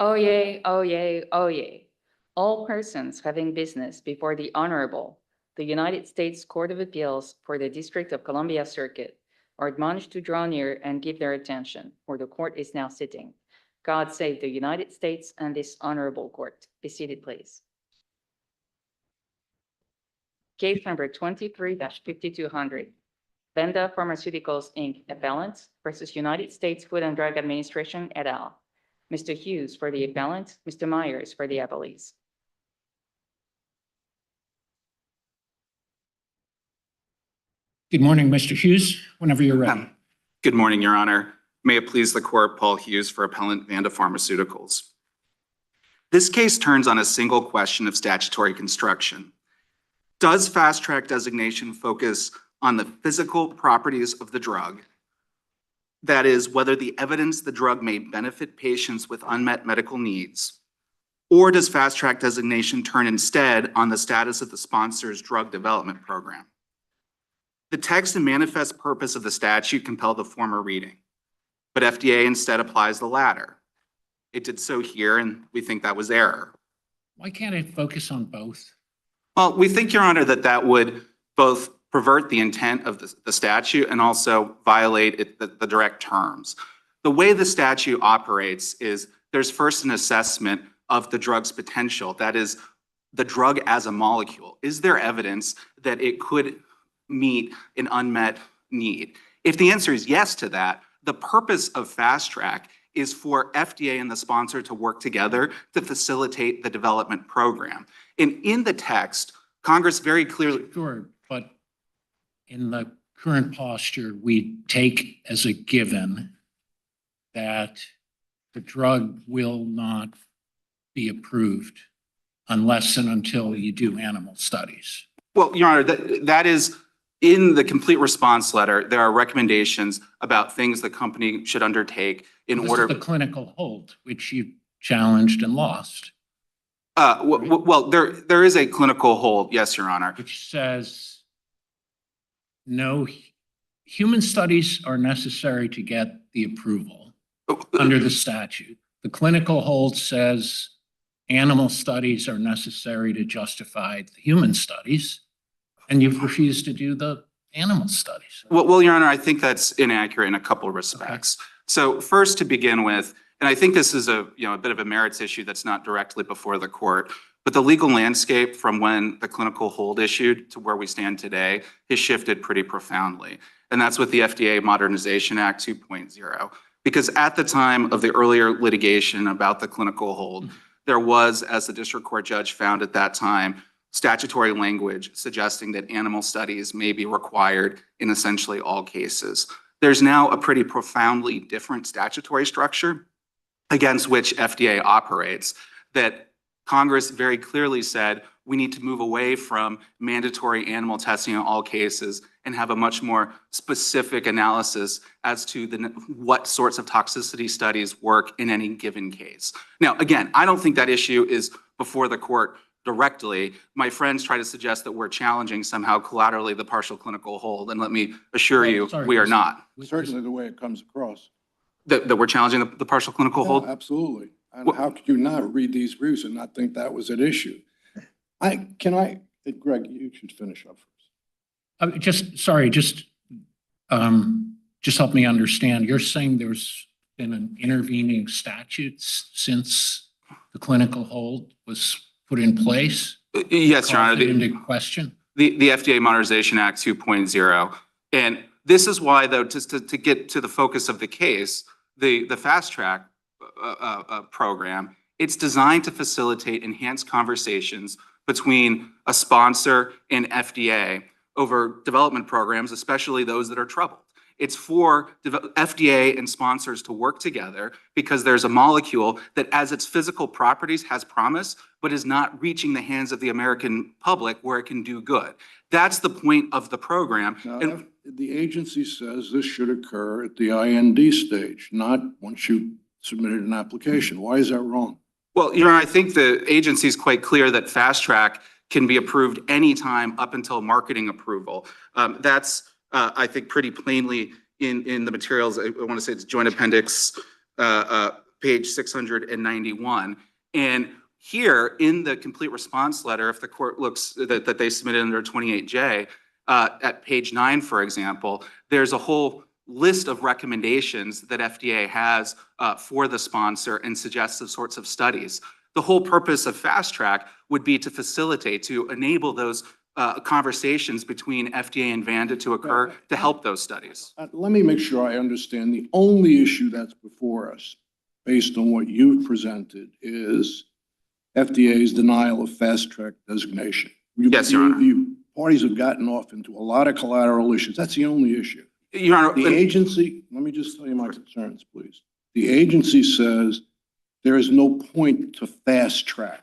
Oyez, oyez, oyez. All persons having business before the Honorable, the United States Court of Appeals for the District of Columbia Circuit are admonished to draw near and give their attention, for the court is now sitting. God save the United States and this honorable court. Be seated, please. Case number 23-5200. Vanda Pharmaceuticals, Inc., appellant versus United States Food and Drug Administration, et al. Mr. Hughes for the appellant, Mr. Myers for the appellees. Good morning, Mr. Hughes, whenever you're ready. Good morning, Your Honor. May it please the court, Paul Hughes for appellant Vanda Pharmaceuticals. This case turns on a single question of statutory construction. Does FastTrack designation focus on the physical properties of the drug? That is, whether the evidence the drug may benefit patients with unmet medical needs, or does FastTrack designation turn instead on the status of the sponsor's drug development program? The text and manifest purpose of the statute compel the former reading, but FDA instead applies the latter. It did so here, and we think that was error. Why can't it focus on both? Well, we think, Your Honor, that that would both pervert the intent of the statute and also violate the direct terms. The way the statute operates is there's first an assessment of the drug's potential, that is, the drug as a molecule. Is there evidence that it could meet an unmet need? If the answer is yes to that, the purpose of FastTrack is for FDA and the sponsor to work together to facilitate the development program. And in the text, Congress very clearly— Sure, but in the current posture, we take as a given that the drug will not be approved unless and until you do animal studies. Well, Your Honor, that is in the complete response letter. There are recommendations about things the company should undertake in order— This is the clinical hold, which you challenged and lost. Well, there is a clinical hold, yes, Your Honor. Which says no human studies are necessary to get the approval under the statute. The clinical hold says animal studies are necessary to justify the human studies, and you've refused to do the animal studies. Well, Your Honor, I think that's inaccurate in a couple of respects. Okay. So first, to begin with, and I think this is a bit of a merits issue that's not directly before the court, but the legal landscape from when the clinical hold issued to where we stand today has shifted pretty profoundly. And that's with the FDA Modernization Act 2.0. Because at the time of the earlier litigation about the clinical hold, there was, as the district court judge found at that time, statutory language suggesting that animal studies may be required in essentially all cases. There's now a pretty profoundly different statutory structure against which FDA operates, that Congress very clearly said we need to move away from mandatory animal testing in all cases and have a much more specific analysis as to what sorts of toxicity studies work in any given case. Now, again, I don't think that issue is before the court directly. My friends try to suggest that we're challenging somehow collaterally the partial clinical hold, and let me assure you, we are not. Certainly the way it comes across. That we're challenging the partial clinical hold? Absolutely. And how could you not read these briefs and not think that was an issue? Greg, you should finish up first. Just help me understand. You're saying there's been an intervening statute since the clinical hold was put in place? Yes, Your Honor. Into question? The FDA Modernization Act 2.0. And this is why, though, just to get to the focus of the case, the FastTrack program, it's designed to facilitate enhanced conversations between a sponsor and FDA over development programs, especially those that are troubled. It's for FDA and sponsors to work together because there's a molecule that, as its physical properties, has promise, but is not reaching the hands of the American public where it can do good. That's the point of the program. Now, the agency says this should occur at the IND stage, not once you submitted an application. Why is that wrong? Well, Your Honor, I think the agency is quite clear that FastTrack can be approved anytime up until marketing approval. That's, I think, pretty plainly in the materials. I want to say it's Joint Appendix page 691. And here in the complete response letter, if the court looks that they submitted under 28J, at page 9, for example, there's a whole list of recommendations that FDA has for the sponsor and suggests the sorts of studies. The whole purpose of FastTrack would be to facilitate, to enable those conversations between FDA and Vanda to occur to help those studies. Let me make sure I understand. The only issue that's before us, based on what you've presented, is FDA's denial of FastTrack designation. Yes, Your Honor. Parties have gotten off into a lot of collateral issues. That's the only issue. Your Honor, The agency, let me just tell you my concerns, please. The agency says there is no point to FastTrack.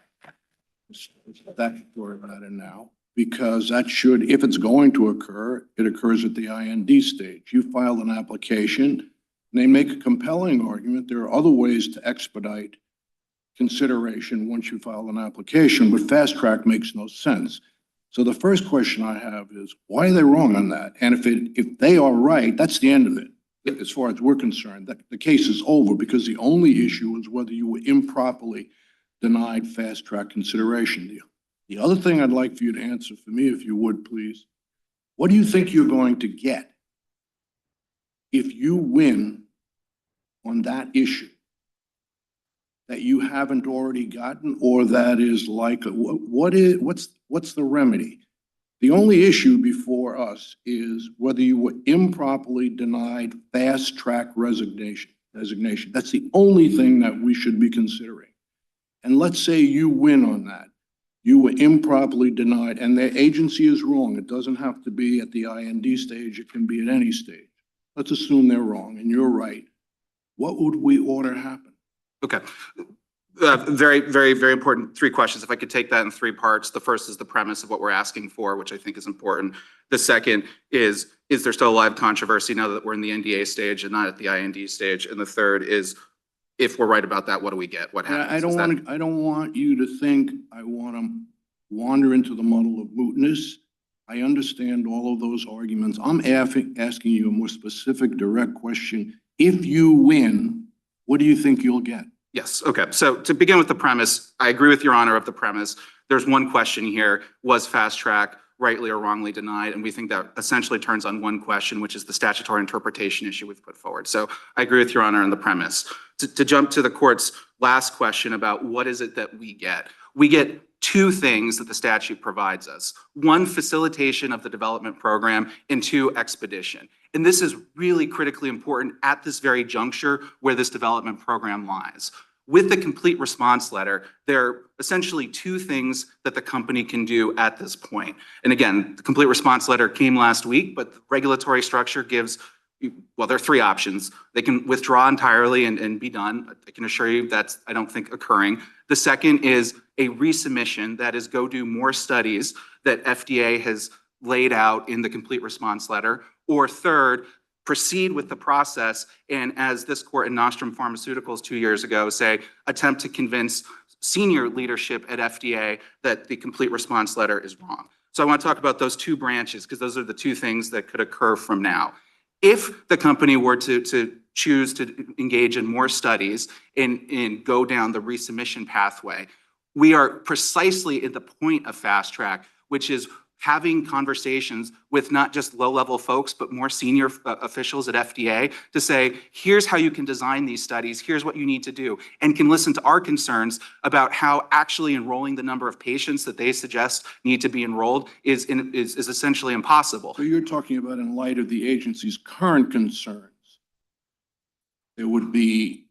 It's statutory about it now, because that should, if it's going to occur, it occurs at the IND stage. You filed an application, and they make a compelling argument. There are other ways to expedite consideration once you file an application, but FastTrack makes no sense. So the first question I have is, why are they wrong on that? And if they are right, that's the end of it. As far as we're concerned, that the case is over, because the only issue is whether you were improperly denied FastTrack consideration. The other thing I'd like for you to answer for me, if you would, please, what do you think you're going to get if you win on that issue that you haven't already gotten, or that is like, what's the remedy? The only issue before us is whether you were improperly denied FastTrack designation. That's the only thing that we should be considering. And let's say you win on that. You were improperly denied, and the agency is wrong. It doesn't have to be at the IND stage. It can be at any stage. Let's assume they're wrong and you're right. What would we order happen? Okay. Very, very, very important 3 questions. If I could take that in 3 parts. The first is the premise of what we're asking for, which I think is important. The second is there still a live controversy now that we're in the NDA stage and not at the IND stage? And the third is, if we're right about that, what do we get? What happens? I don't want you to think I want to wander into the muddle of mootness. I understand all of those arguments. I'm asking you a more specific, direct question. If you win, what do you think you'll get? Yes. Okay. So to begin with the premise, I agree with Your Honor of the premise. There's one question here: was FastTrack rightly or wrongly denied? And we think that essentially turns on one question, which is the statutory interpretation issue we've put forward. So I agree with Your Honor on the premise. To jump to the court's last question about what is it that we get two things that the statute provides us. 1, facilitation of the development program, and 2, expedition. And this is really critically important at this very juncture where this development program lies. With the complete response letter, there are essentially 2 things that the company can do at this point. And again, the complete response letter came last week, but the regulatory structure gives, well, there are 3 options. They can withdraw entirely and be done. I can assure you that's, I don't think, occurring. The second is a resubmission, that is, go do more studies that FDA has laid out in the complete response letter. Or third, proceed with the process, and as this court in Nostrum Pharmaceuticals 2 years ago say, attempt to convince senior leadership at FDA that the complete response letter is wrong. So I want to talk about those 2 branches, because those are the 2 things that could occur from now. If the company were to choose to engage in more studies and go down the resubmission pathway, we are precisely at the point of FastTrack, which is having conversations with not just low-level folks, but more senior officials at FDA to say, here's how you can design these studies, here's what you need to do, and can listen to our concerns about how actually enrolling the number of patients that they suggest need to be enrolled is essentially impossible. So you're talking about, in light of the agency's current concerns, there would be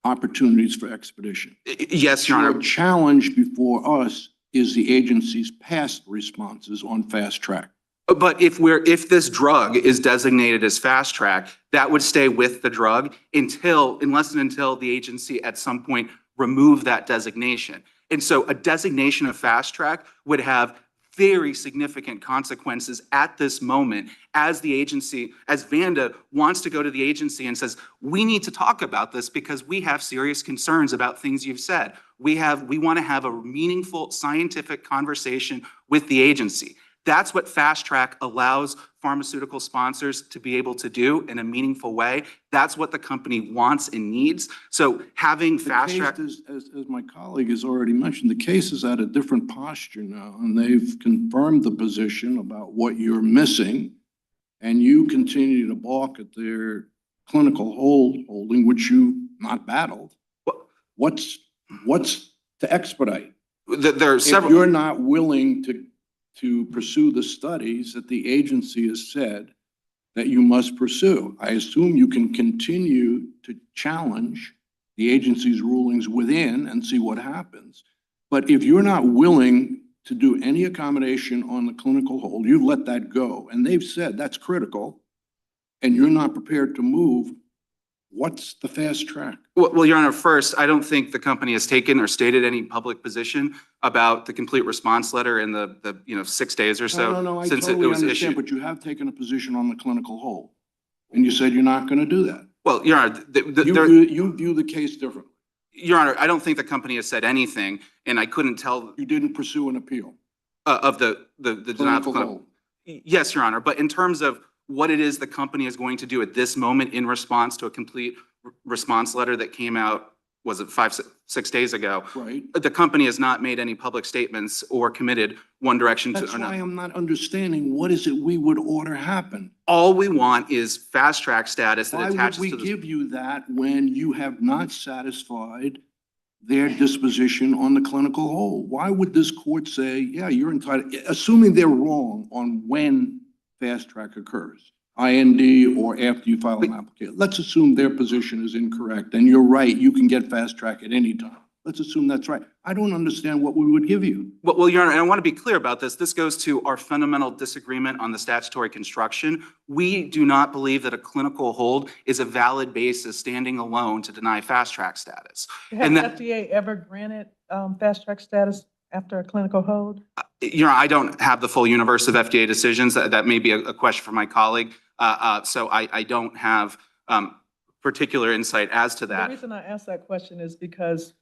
opportunities for expedition? Yes, Your Honor. The challenge before us is the agency's past responses on FastTrack. But if this drug is designated as FastTrack, that would stay with the drug unless and until the agency at some point remove that designation. And so a designation of FastTrack would have very significant consequences at this moment as the agency, as Vanda wants to go to the agency and says, we need to talk about this because we have serious concerns about things you've said. We want to have a meaningful scientific conversation with the agency. That's what Fast Track allows pharmaceutical sponsors to be able to do in a meaningful way. That's what the company wants and needs. So having Fast Track. As my colleague has already mentioned, the case is at a different posture now, and they've confirmed the position about what you're missing, and you continue to balk at their clinical holding, which you not battled. What's to expedite? There are several. If you're not willing to pursue the studies that the agency has said that you must pursue, I assume you can continue to challenge the agency's rulings within and see what happens. But if you're not willing to do any accommodation on the clinical hold, you've let that go, and they've said that's critical, and you're not prepared to move, what's the fast track? Well, Your Honor, first, I don't think the company has taken or stated any public position about the complete response letter in the 6 days or so No, I since it totally was understand, issued. but you have taken a position on the clinical hold, and you said you're not going to do that. Well, Your Honor, You view the case differently. Your Honor, I don't think the company has said anything, and I couldn't tell You didn't pursue an appeal. of the denial of Clinical clinical. hold. Yes, Your Honor, but in terms of what it is the company is going to do at this moment in response to a complete response letter that came out, was it 6 days ago? Right. The company has not made any public statements or committed one direction to That's why another. I'm not understanding what is it we would order happen. All we want is fast track status that Why would attaches we to the. give you that when you have not satisfied their disposition on the clinical hold? Why would this court say, yeah, you're entitled, assuming they're wrong on when fast track occurs, IND or after you file an application? Let's assume their position is incorrect, and you're right, you can get fast track at any time. Let's assume that's right. I don't understand what we would give you. Well, Your Honor, and I want to be clear about this. This goes to our fundamental disagreement on the statutory construction. We do not believe that a clinical hold is a valid basis standing alone to deny fast track status. Has And that, FDA ever granted fast track status after a clinical hold? Your Honor, I don't have the full universe of FDA decisions. That may be a question for my colleague. So I don't have particular insight as to The that. reason I ask that question is because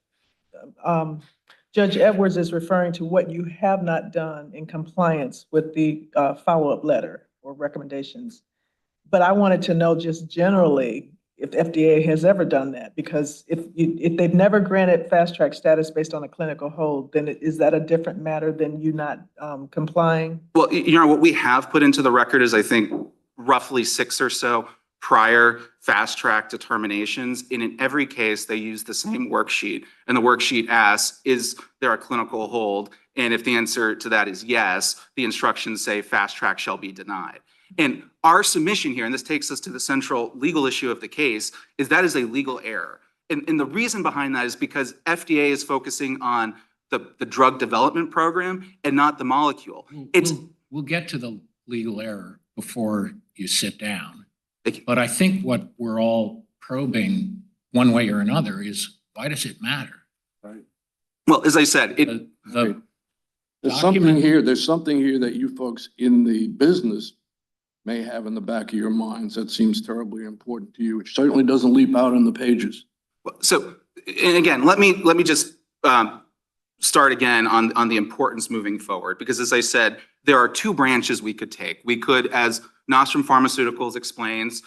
Judge Edwards is referring to what you have not done in compliance with the follow-up letter or recommendations. But I wanted to know just generally if FDA has ever done that, because if they've never granted fast track status based on a clinical hold, then is that a different matter than you not complying? Well, Your Honor, what we have put into the record is, I think, roughly 6 or so prior fast track determinations. And in every case, they use the same worksheet. And the worksheet asks, is there a clinical hold? And if the answer to that is yes, the instructions say fast track shall be denied. And our submission here, and this takes us to the central legal issue of the case, is that is a legal error. And the reason behind that is because FDA is focusing on the drug development program and not the molecule. We'll get to the legal error before you sit down. Thank you. But I think what we're all probing one way or another is, why does it matter? Right. Well, as I said, The There's document- something here that you folks in the business may have in the back of your minds that seems terribly important to you, which certainly doesn't leap out on the pages. so, and again, let me just start again on the importance moving forward, because as I said, there are 2 branches we could take. We could, as Nostrum Pharmaceuticals explains,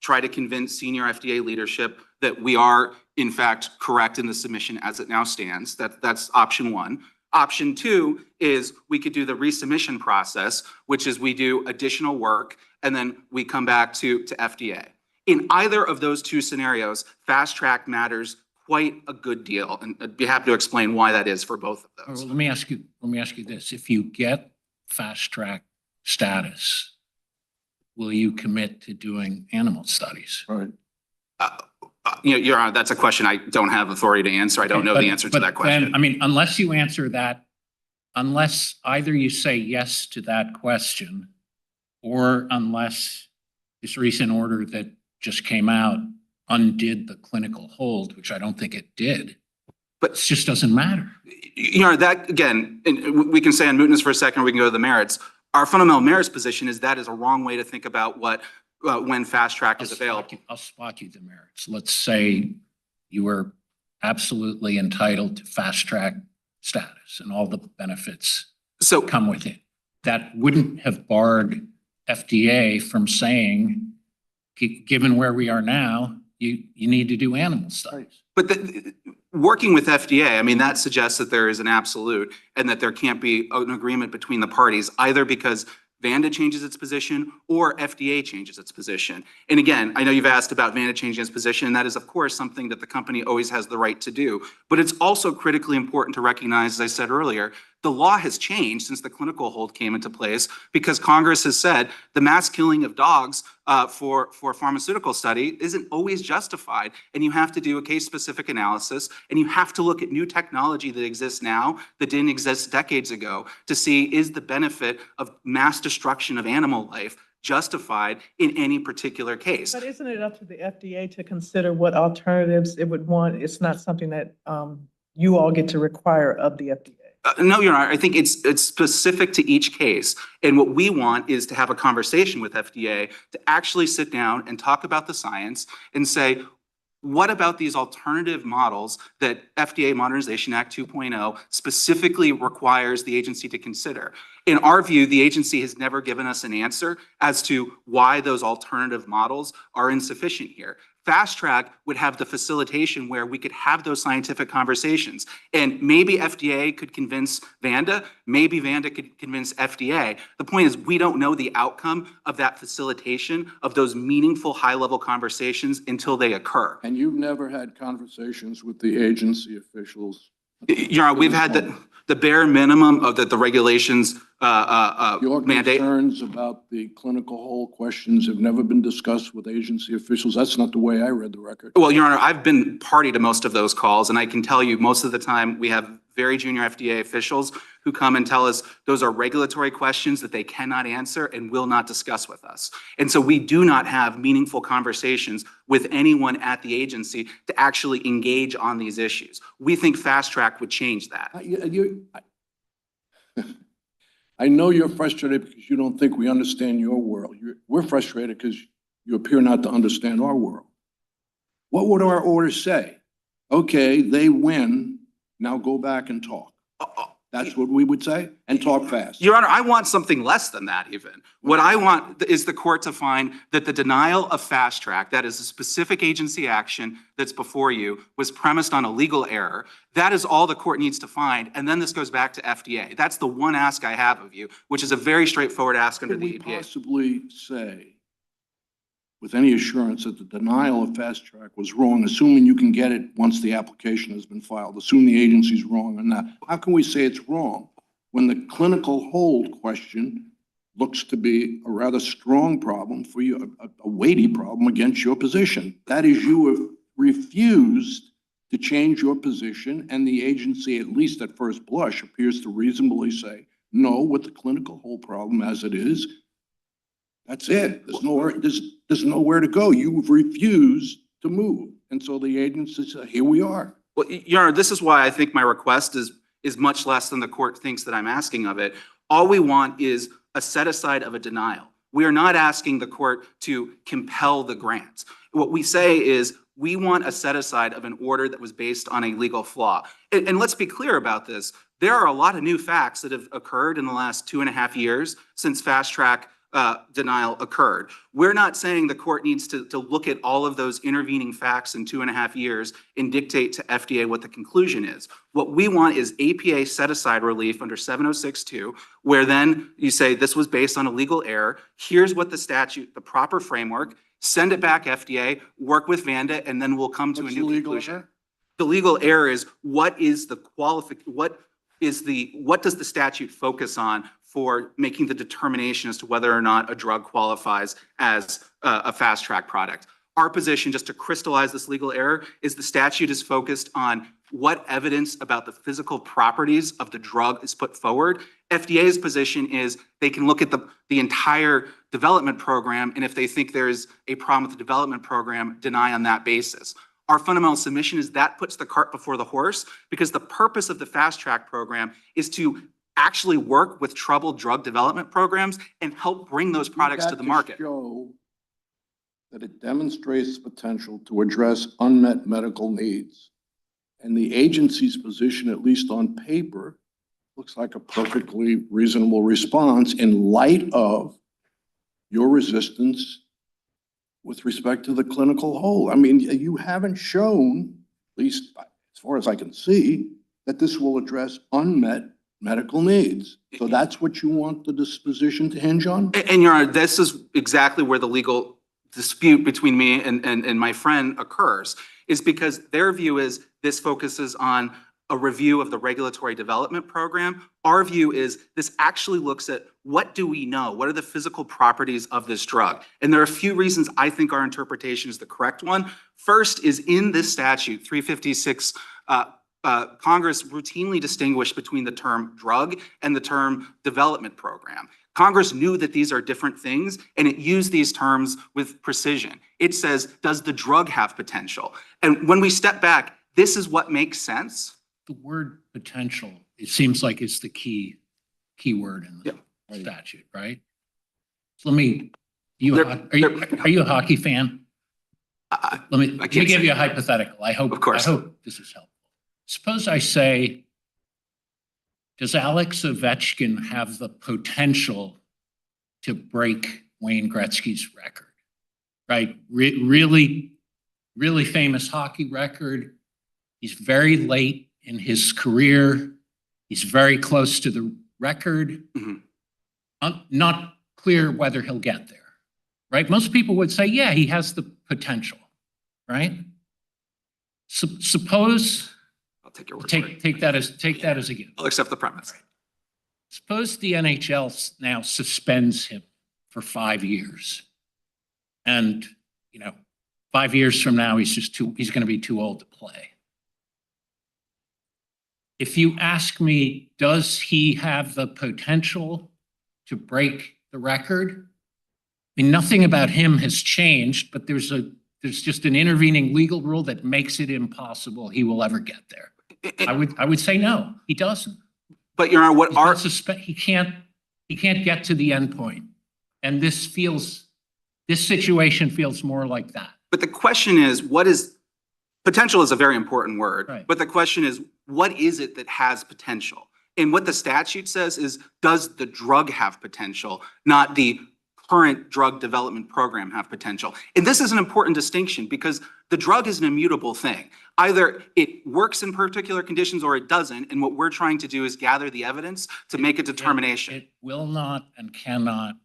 try to convince senior FDA leadership that we are in fact correct in the submission as it now stands. That's option 1. Option 2 is we could do the resubmission process, which is we do additional work and then we come back to FDA. In either of those 2 scenarios, fast track matters quite a good deal, and I'd be happy to explain why that is for both of those. Well, let me ask you this. If you get fast track status, will you commit to doing animal studies? Right. Your Honor, that's a question I don't have authority to answer. I don't know the answer to that question. Then, I mean, unless you answer that, unless either you say yes to that question, or unless this recent order that just came out undid the clinical hold, which I don't think it did, but it just doesn't matter. Your Honor, that again, and we can say on mootness for a second, we can go to the merits. Our fundamental merits position is that is a wrong way to think about what when fast track is available. I'll spot you the merits. Let's say you were absolutely entitled to fast track status and all the benefits So come with it. that wouldn't have barred FDA from saying, given where we are now, you need to do animal studies. But working with FDA, I mean, that suggests that there is an absolute and that there can't be an agreement between the parties, either because Vanda changes its position or FDA changes its position. And again, I know you've asked about Vanda changing its position, and that is, of course, something that the company always has the right to do. But it's also critically important to recognize, as I said earlier, the law has changed since the clinical hold came into place because Congress has said the mass killing of dogs for pharmaceutical study isn't always justified. And you have to do a case-specific analysis, and you have to look at new technology that exists now that didn't exist decades ago to see, is the benefit of mass destruction of animal life justified in any particular case? But isn't it up to the FDA to consider what alternatives it would want? It's not something that you all get to require of the FDA. No, Your Honor, I think it's specific to each case. And what we want is to have a conversation with FDA to actually sit down and talk about the science and say, what about these alternative models that FDA Modernization Act 2.0 specifically requires the agency to consider? In our view, the agency has never given us an answer as to why those alternative models are insufficient here. FastTrack would have the facilitation where we could have those scientific conversations. And maybe FDA could convince Vanda, maybe Vanda could convince FDA. The point is, we don't know the outcome of that facilitation of those meaningful high-level conversations until they occur. And you've never had conversations with the agency officials? Your Honor, we've had the bare minimum of the regulations Your mandate. concerns about the clinical hold questions have never been discussed with agency officials. That's not the way I read the record. Well, Your Honor, I've been party to most of those calls, and I can tell you most of the time we have very junior FDA officials who come and tell us those are regulatory questions that they cannot answer and will not discuss with us. And so we do not have meaningful conversations with anyone at the agency to actually engage on these issues. We think FastTrack would change that. I know you're frustrated because you don't think we understand your world. We're frustrated because you appear not to understand our world. What would our orders say? Okay, they win. Now go back and talk. That's what we would say, and talk fast. Your Honor, I want something less than that even. What I want is the court to find that the denial of FastTrack, that is a specific agency action that's before you, was premised on a legal error. That is all the court needs to find, and then this goes back to FDA. That's the one ask I have of you, which is a very straightforward ask under the EPA. Could we possibly say, with any assurance, that the denial of FastTrack was wrong, assuming you can get it once the application has been filed, assume the agency's wrong or not? How can we say it's wrong when the clinical hold question looks to be a rather strong problem for you, a weighty problem against your position? That is, you have refused to change your position, and the agency, at least at first blush, appears to reasonably say, no, with the clinical hold problem as it is, that's it. There's nowhere to go. You've refused to move. And so the agency said, here we are. Well, Your Honor, this is why I think my request is much less than the court thinks that I'm asking of it. All we want is a set aside of a denial. We are not asking the court to compel the grant. What we say is we want a set aside of an order that was based on a legal flaw. And let's be clear about this. There are a lot of new facts that have occurred in the last 2.5 years since FastTrack denial occurred. We're not saying the court needs to look at all of those intervening facts in 2.5 years and dictate to FDA what the conclusion is. What we want is APA set-aside relief under 706-2, where then you say this was based on a legal error. Here's what the statute, the proper framework, send it back FDA, work with Vanda, and then we'll come to a new conclusion. The legal error is what does the statute focus on for making the determination as to whether or not a drug qualifies as a FastTrack product. Our position, just to crystallize this legal error, is the statute is focused on what evidence about the physical properties of the drug is put forward. FDA's position is they can look at the entire development program, and if they think there's a problem with the development program, deny on that basis. Our fundamental submission is that puts the cart before the horse, because the purpose of the FastTrack program is to actually work with troubled drug development programs and help bring those products to the market. Show that it demonstrates potential to address unmet medical needs. And the agency's position, at least on paper, Looks like a perfectly reasonable response in light of your resistance with respect to the clinical hold. I mean, you haven't shown, at least as far as I can see, that this will address unmet medical needs. So that's what you want the disposition to hinge on? And Your Honor, this is exactly where the legal dispute between me and my friend occurs, is because their view is this focuses on a review of the regulatory development program. Our view is this actually looks at what do we know? What are the physical properties of this drug? And there are a few reasons I think our interpretation is the correct one. First is in this statute, 356, Congress routinely distinguished between the term drug and the term development program. Congress knew that these are different things, and it used these terms with precision. It says, does the drug have potential? And when we step back, this is what makes sense. The word potential, it seems like it's the key word in the statute, right? So let me, are you a hockey fan? Let me give you a hypothetical. I hope this is helpful. Suppose I say, does Alex Ovechkin have the potential to break Wayne Gretzky's record? Right? Really famous hockey record. He's very late in his career. He's very close to the record. Not clear whether he'll get there, right? Most people would say, yeah, he has the potential, right? Suppose, I'll take your word. take that as a given. I'll accept the premise. Right. Suppose the NHL now suspends him for 5 years. And, 5 years from now, he's going to be too old to play. If you ask me, does he have the potential to break the record? I mean, nothing about him has changed, but there's just an intervening legal rule that makes it impossible he will ever get there. I would say no, he doesn't. But Your Honor, he can't get to the end point. And this situation feels more like that. but the question is, potential is a very important word, Right. but the question is, what is it that has potential? And what the statute says is, does the drug have potential, not the current drug development program have potential? And this is an important distinction because the drug is an immutable thing. Either it works in particular conditions or it doesn't. And what we're trying to do is gather the evidence to make a determination. It will not and cannot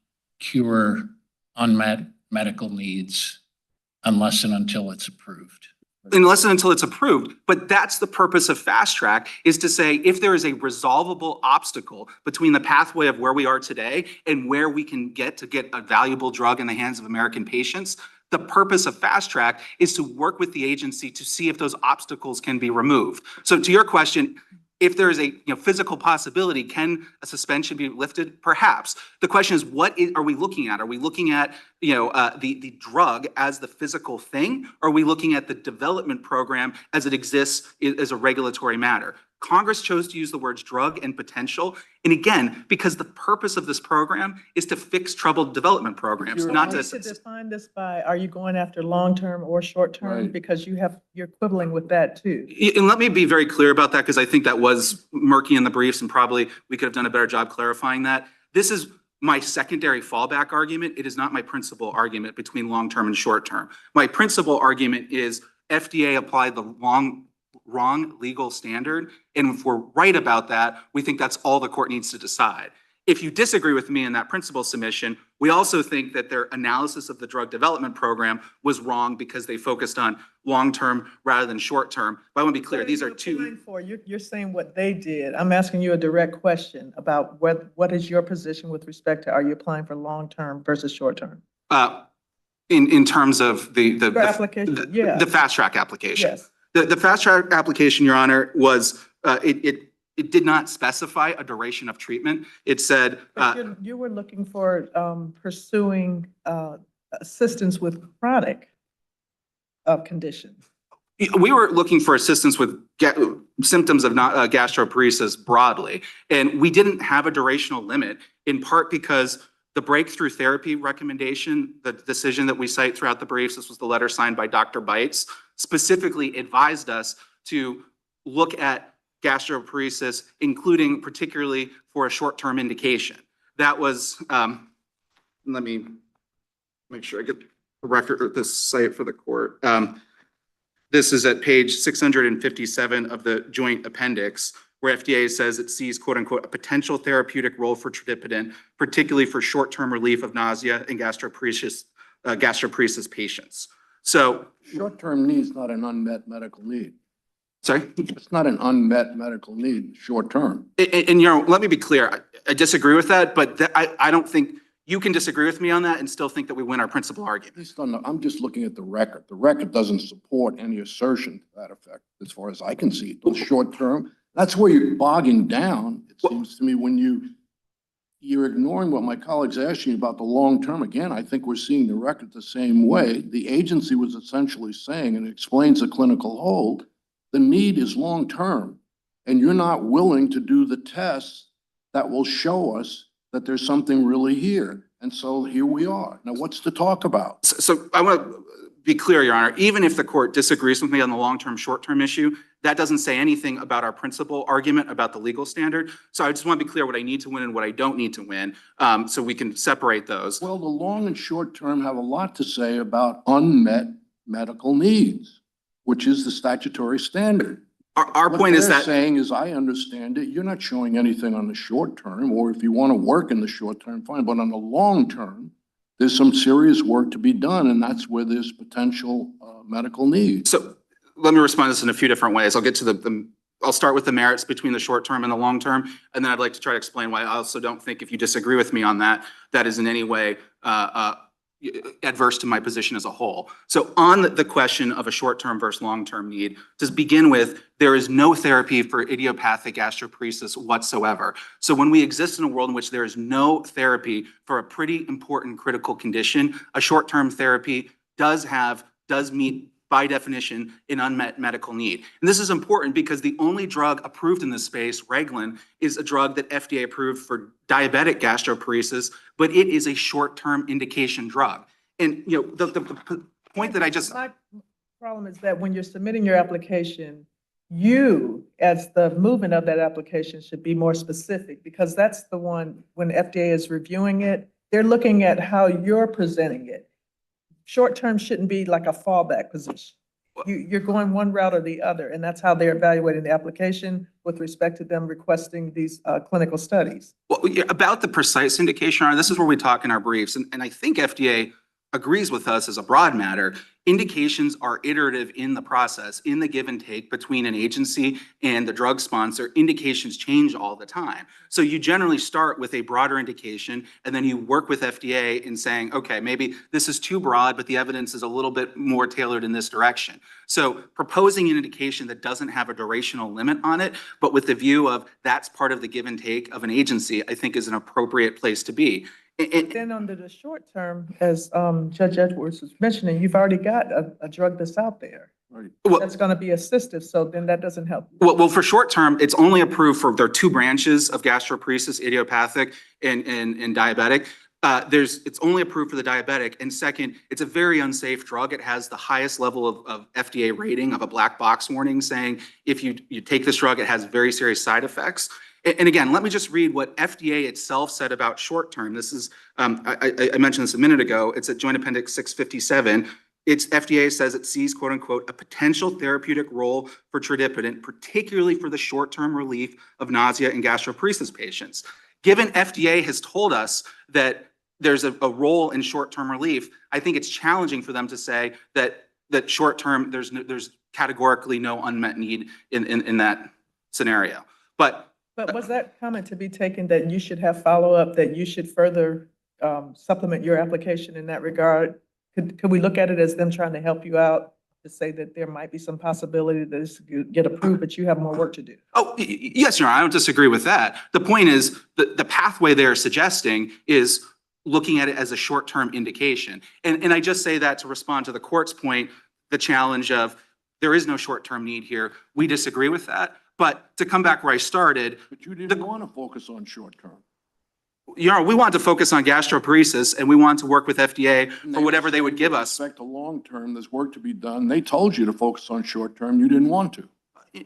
cure unmet medical needs unless and until it's approved. Unless and until it's approved. But that's the purpose of FastTrack, is to say if there is a resolvable obstacle between the pathway of where we are today and where we can get a valuable drug in the hands of American patients, the purpose of FastTrack is to work with the agency to see if those obstacles can be removed. So to your question, if there is a physical possibility, can a suspension be lifted? Perhaps. The question is, what are we looking at? Are we looking at the drug as the physical thing? Or are we looking at the development program as it exists as a regulatory matter? Congress chose to use the words drug and potential. And again, because the purpose of this program is to fix troubled development programs, not to. You should define this by, are you going after long-term or short-term? Right. Because you're quibbling with that too. And let me be very clear about that, because I think that was murky in the briefs and probably we could have done a better job clarifying that. This is my secondary fallback argument. It is not my principal argument between long-term and short-term. My principal argument is FDA applied the wrong legal standard. And if we're right about that, we think that's all the court needs to decide. If you disagree with me in that principal submission, we also think that their analysis of the drug development program was wrong because they focused on long-term rather than short-term. But I want to be clear, these are two. You're saying what they did. I'm asking you a direct question about what is your position with respect to, are you applying for long-term versus short-term? In terms of the application, yeah. the FastTrack application. Yes. The FastTrack application, Your Honor, was it did not specify a duration of treatment. It said You were looking for pursuing assistance with chronic conditions. we were looking for assistance with symptoms of gastroparesis broadly, and we didn't have a durational limit, in part because the breakthrough therapy recommendation, the decision that we cite throughout the briefs, this was the letter signed by Dr. Bites, specifically advised us to look at gastroparesis, including particularly for a short-term indication. That was, let me make sure I get the record of this site for the court. This is at page 657 of the joint appendix, where FDA says it sees, quote unquote, a potential therapeutic role for tradipitant, particularly for short-term relief of nausea in gastroparesis patients. So Short-term need is not an unmet medical need. sorry? It's not an unmet medical need, short-term. And let me be clear. I disagree with that, but I don't think you can disagree with me on that and still think that we win our principal argument. I'm just looking at the record. The record doesn't support any assertion to that effect, as far as I can see. Those short-term, that's where you're bogging down, it seems to me, when you're ignoring what my colleagues asked you about the long-term. Again, I think we're seeing the record the same way. The agency was essentially saying, and it explains the clinical hold, the need is long-term, and you're not willing to do the tests that will show us that there's something really here. And so here we are. Now, what's to talk about? So I want to be clear, Your Honor, even if the court disagrees with me on the long-term, short-term issue, that doesn't say anything about our principal argument about the legal standard. So I just want to be clear what I need to win and what I don't need to win, so we can separate those. Well, the long and short term have a lot to say about unmet medical needs, which is the statutory standard. Our What point is they're that saying is, I understand it, you're not showing anything on the short term, or if you want to work in the short term, fine, but on the long term, there's some serious work to be done, and that's where there's potential medical needs. so let me respond to this in a few different ways. I'll get to I'll start with the merits between the short term and the long term, and then I'd like to try to explain why I also don't think, if you disagree with me on that, that is in any way adverse to my position as a whole. So on the question of a short-term versus long-term need, to begin with, there is no therapy for idiopathic gastroparesis whatsoever. So when we exist in a world in which there is no therapy for a pretty important critical condition, a short-term therapy does meet, by definition, an unmet medical need. And this is important because the only drug approved in this space, Reglan, is a drug that FDA approved for diabetic gastroparesis, but it is a short-term indication drug. And the point that I just... My problem is that when you're submitting your application, you, as the movement of that application, should be more specific, because that's the one, when FDA is reviewing it, they're looking at how you're presenting it. Short-term shouldn't be like a fallback position. You're going one route or the other, and that's how they're evaluating the application with respect to them requesting these clinical studies. Well, about the precise indication, this is where we talk in our briefs, and I think FDA agrees with us as a broad matter. Indications are iterative in the process, in the give and take between an agency and the drug sponsor. Indications change all the time. So you generally start with a broader indication, and then you work with FDA in saying, okay, maybe this is too broad, but the evidence is a little bit more tailored in this direction. So proposing an indication that doesn't have a durational limit on it, but with the view of that's part of the give and take of an agency, I think is an appropriate place to be. Then under the short term, as Judge Edwards was mentioning, you've already got a drug that's out there. Right. Well, That's going to be assistive, so then that doesn't help. well, for short term, it's only approved for, there are two branches of gastroparesis, idiopathic and diabetic. It's only approved for the diabetic. And second, it's a very unsafe drug. It has the highest level of FDA rating, of a black box warning, saying if you take this drug, it has very serious side effects. And again, let me just read what FDA itself said about short term. This is, I mentioned this a minute ago. It's at Joint Appendix 657. FDA says it sees, quote unquote, a potential therapeutic role for tradipitant, particularly for the short-term relief of nausea in gastroparesis patients. Given FDA has told us that there's a role in short-term relief, I think it's challenging for them to say that short-term, there's categorically no unmet need in that scenario. But was that comment to be taken that you should have follow-up, that you should further supplement your application in that regard? Could we look at it as them trying to help you out, to say that there might be some possibility that this could get approved, but you have more work to do? Oh, yes, Your Honor, I don't disagree with that. The point is the pathway they're suggesting is looking at it as a short-term indication. And I just say that to respond to the court's point, the challenge of there is no short-term need here. We disagree with that. But to come back where I started. But you didn't want to focus on short term. You know, we want to focus on gastroparesis, and we want to work with FDA for whatever they would give us. With respect to long term, there's work to be done. They told you to focus on short term. You didn't want to.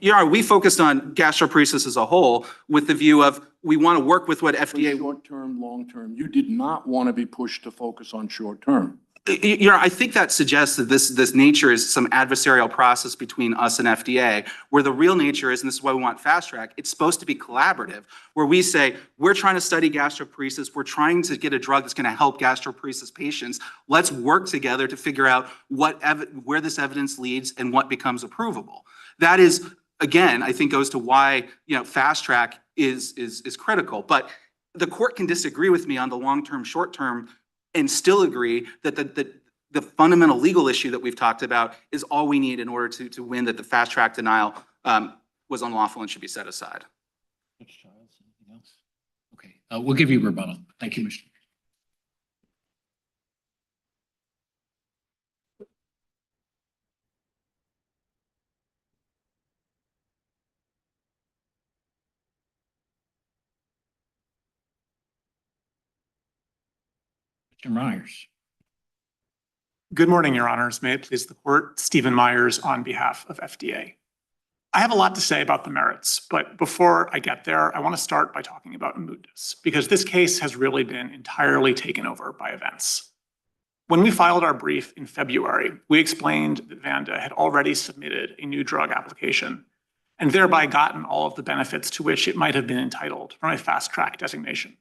We focused on gastroparesis as a whole with the view of we want to work with what FDA. Short-term, long-term, you did not want to be pushed to focus on short-term. I think that suggests that this nature is some adversarial process between us and FDA, where the real nature is, and this is why we want fast track, it's supposed to be collaborative, where we say, we're trying to study gastroparesis, we're trying to get a drug that's going to help gastroparesis patients. Let's work together to figure out where this evidence leads and what becomes approvable. That is, again, I think goes to why, fast track is critical. But the court can disagree with me on the long-term, short-term, and still agree that the fundamental legal issue that we've talked about is all we need in order to win that the fast track denial was unlawful and should be set aside. Judge Childs, anything else? Okay, we'll give you rebuttal. Thank you, Mr. Mr. Myers. Good morning, Your Honors. May it please the court, Stephen Myers on behalf of FDA. I have a lot to say about the merits, but before I get there, I want to start by talking about mootness, because this case has really been entirely taken over by events. When we filed our brief in February, we explained that Vanda had already submitted a new drug application and thereby gotten all of the benefits to which it might have been entitled from a fast track designation.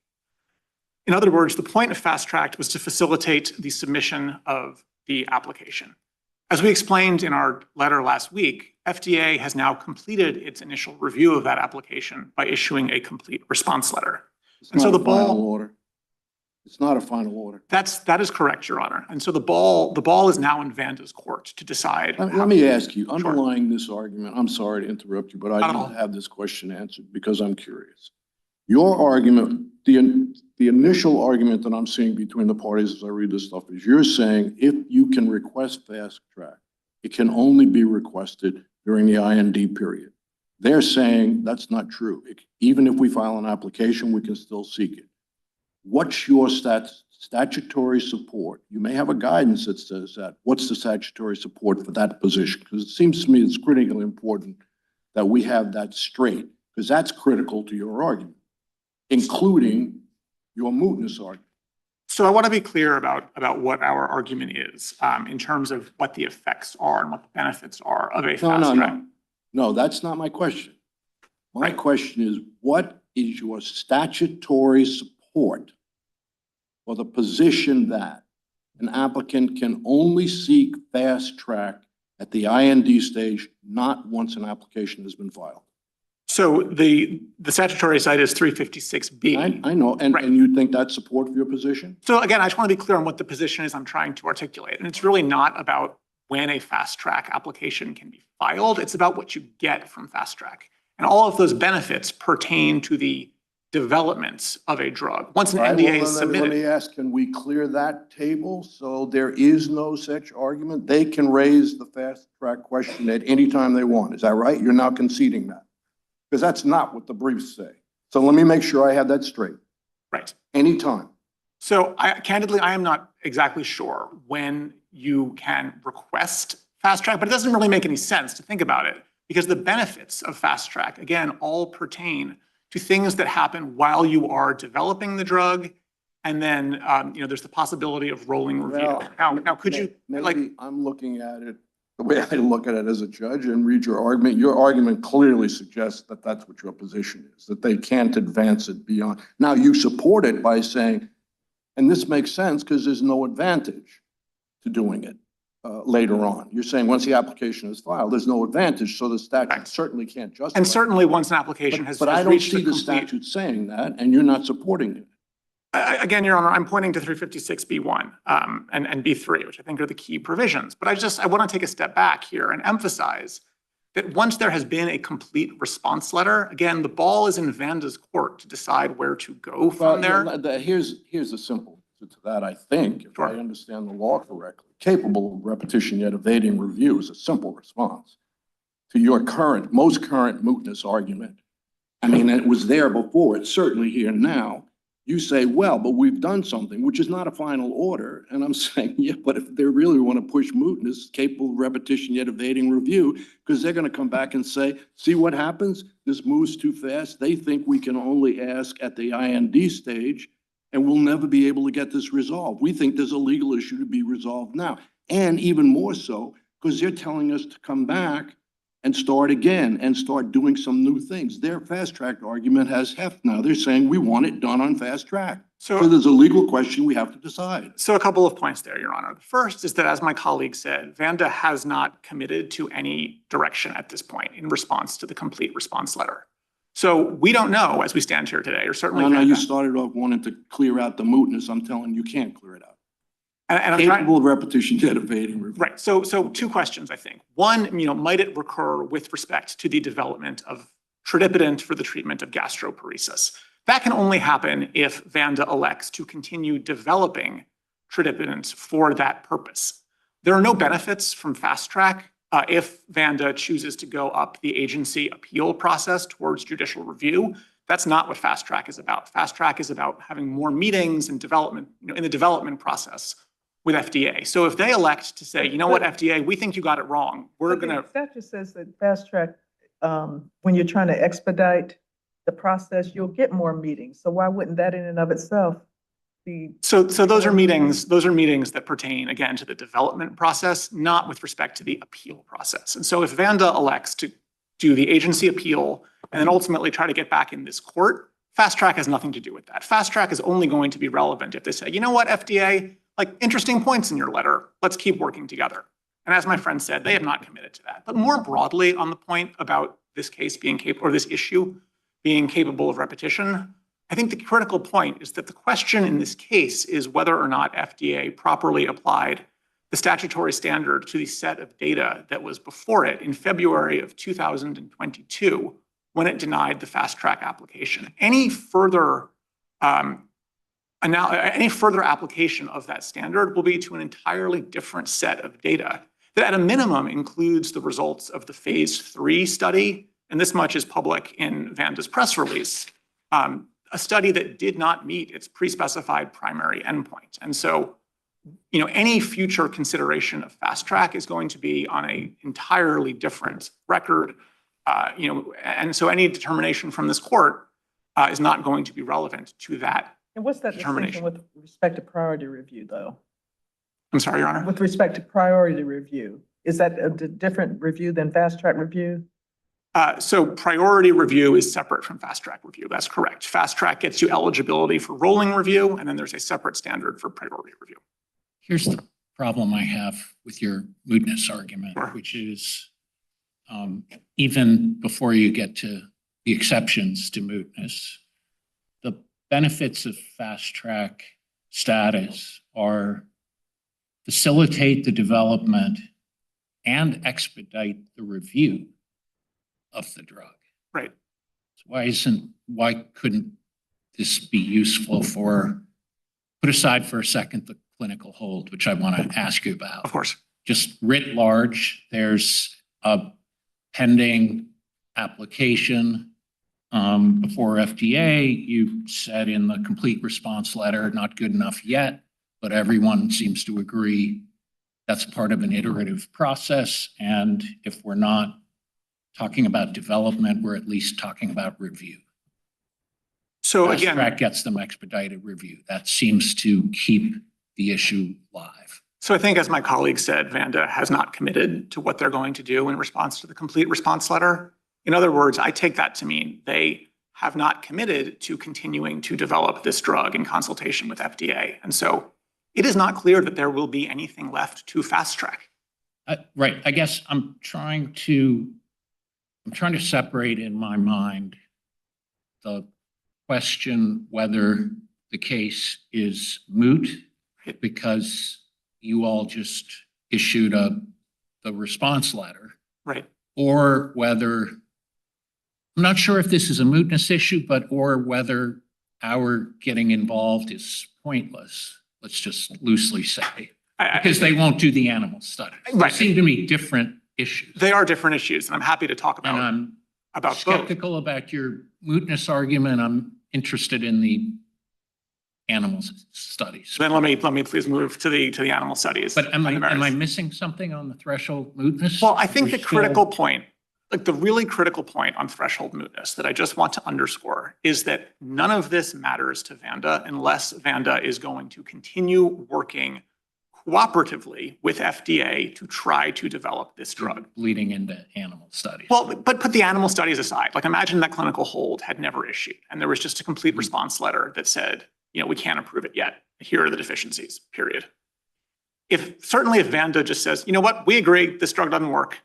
In other words, the point of fast track was to facilitate the submission of the application. As we explained in our letter last week, FDA has now completed its initial review of that application by issuing a complete response letter. It's not a final order. It's not a final order. That is correct, Your Honor. And so the ball is now in Vanda's court to decide. Let me ask you, underlying this argument, I'm sorry to interrupt you, but I need to have this question answered because I'm curious. Your argument, the initial argument that I'm seeing between the parties as I read this stuff is you're saying if you can request fast track, it can only be requested during the IND period. They're saying that's not true. Even if we file an application, we can still seek it. What's your statutory support? You may have a guidance that says that. What's the statutory support for that position? Because it seems to me it's critically important that we have that straight, because that's critical to your argument, including your mootness argument. So I want to be clear about what our argument is in terms of what the effects are and what the benefits are of a fast track. No, that's not my question. My question is, what is your statutory support for the position that an applicant can only seek fast track at the IND stage, not once an application has been filed? So the statutory site is 356B. I know, and you think that's support for your position? So again, I just want to be clear on what the position is I'm trying to articulate. And it's really not about when a fast track application can be filed. It's about what you get from fast track. And all of those benefits pertain to the developments of a drug. Once an NDA is submitted. Let me ask, can we clear that table so there is no such argument? They can raise the fast track question at any time they want. Is that right? You're now conceding that? Because that's not what the briefs say. So let me make sure I have that straight. Right. Anytime. So candidly, I am not exactly sure when you can request fast track, but it doesn't really make any sense to think about it because the benefits of fast track, again, all pertain to things that happen while you are developing the drug. And then, there's the possibility of rolling review. Well, now could you, maybe I'm looking at it the way I look at it as a judge and read your argument. Your argument clearly suggests that that's what your position is, that they can't advance it beyond. Now you support it by saying, and this makes sense because there's no advantage to doing it later on. You're saying once the application is filed, there's no advantage, so the statute certainly can't justify. And certainly once an application has But I don't reached see the statute saying that, and you're not supporting it. Again, Your Honor, I'm pointing to 356B1 and B3, which I think are the key provisions. But I want to take a step back here and emphasize that once there has been a complete response letter, again, the ball is in Vanda's court to decide where to go from there. Here's the simple answer to that, I think, if I understand the law correctly. Capable of repetition yet evading review is a simple response to your most current mootness argument. I mean, it was there before, it's certainly here now. You say, well, but we've done something, which is not a final order. And I'm saying, yeah, but if they really want to push mootness, capable of repetition yet evading review, because they're going to come back and say, see what happens? This moves too fast. They think we can only ask at the IND stage, and we'll never be able to get this resolved. We think there's a legal issue to be resolved now. And even more so, because they're telling us to come back and start again and start doing some new things. Their fast track argument has heft now. They're saying we want it done on fast track. So there's a legal question we have to decide. So a couple of points there, Your Honor. The first is that, as my colleague said, Vanda has not committed to any direction at this point in response to the complete response letter. So we don't know as we stand here today, or certainly No, you started off wanting to clear out the mootness. I'm telling you, you can't clear it out. And I'm capable of repetition yet evading review. Right. So two questions, I think. One, might it recur with respect to the development of tradipitant for the treatment of gastroparesis? That can only happen if Vanda elects to continue developing tradipitant for that purpose. There are no benefits from fast track if Vanda chooses to go up the agency appeal process towards judicial review. That's not what fast track is about. Fast track is about having more meetings and development, in the development process with FDA. So if they elect to say, you know what, FDA, we think you got it wrong, we're going to. The statute says that fast track, when you're trying to expedite the process, you'll get more meetings. So why wouldn't that in and of itself be? So those are meetings that pertain, again, to the development process, not with respect to the appeal process. And so if Vanda elects to do the agency appeal and then ultimately try to get back in this court, fast track has nothing to do with that. Fast track is only going to be relevant if they say, you know what, FDA, like interesting points in your letter, let's keep working together. And as my friend said, they have not committed to that. But more broadly on the point about this case being capable, or this issue being capable of repetition, I think the critical point is that the question in this case is whether or not FDA properly applied the statutory standard to the set of data that was before it in February of 2022 when it denied the fast track application. Any further application of that standard will be to an entirely different set of data that at a minimum includes the results of the phase 3 study, and this much is public in Vanda's press release, a study that did not meet its pre-specified primary endpoint. And so, any future consideration of fast track is going to be on an entirely different record, and so any determination from this court is not going to be relevant to that. And what's that distinction with respect to priority review, though? I'm sorry, Your Honor? With respect to priority review, is that a different review than fast track review? So priority review is separate from fast track review. That's correct. Fast track gets you eligibility for rolling review, and then there's a separate standard for priority review. Here's the problem I have with your mootness argument, Sure. which is even before you get to the exceptions to mootness, the benefits of fast track status are facilitate the development and expedite the review of the drug. Right. So why couldn't this be useful for, put aside for a second the clinical hold, which I want to ask you about. Of course. Just writ large, there's a pending application before FDA. You said in the complete response letter, not good enough yet, but everyone seems to agree that's part of an iterative process. And if we're not talking about development, we're at least talking about review. So again, Fast track gets them expedited review. That seems to keep the issue live. So I think, as my colleague said, Vanda has not committed to what they're going to do in response to the complete response letter. In other words, I take that to mean they have not committed to continuing to develop this drug in consultation with FDA. And so it is not clear that there will be anything left to fast track. Right. I guess I'm trying to separate in my mind the question whether the case is moot because you all just issued the response letter. Right. Or whether, I'm not sure if this is a mootness issue, or whether our getting involved is pointless, let's just loosely say, because they won't do the animal studies. Right. They seem to me different issues. They are different issues, and I'm happy to talk about, And I'm both. skeptical about your mootness argument. I'm interested in the animal studies. Then let me please move to the animal studies. But am and the I merits. missing something on the threshold mootness? Well, I think We're the still- critical point, like the really critical point on threshold mootness that I just want to underscore is that none of this matters to Vanda unless Vanda is going to continue working cooperatively with FDA to try to develop this drug. Leading into animal studies. Well, but put the animal studies aside. Like imagine that clinical hold had never issued and there was just a complete response letter that said, we can't approve it yet. Here are the deficiencies, period. Certainly if Vanda just says, you know what, we agree, this drug doesn't work,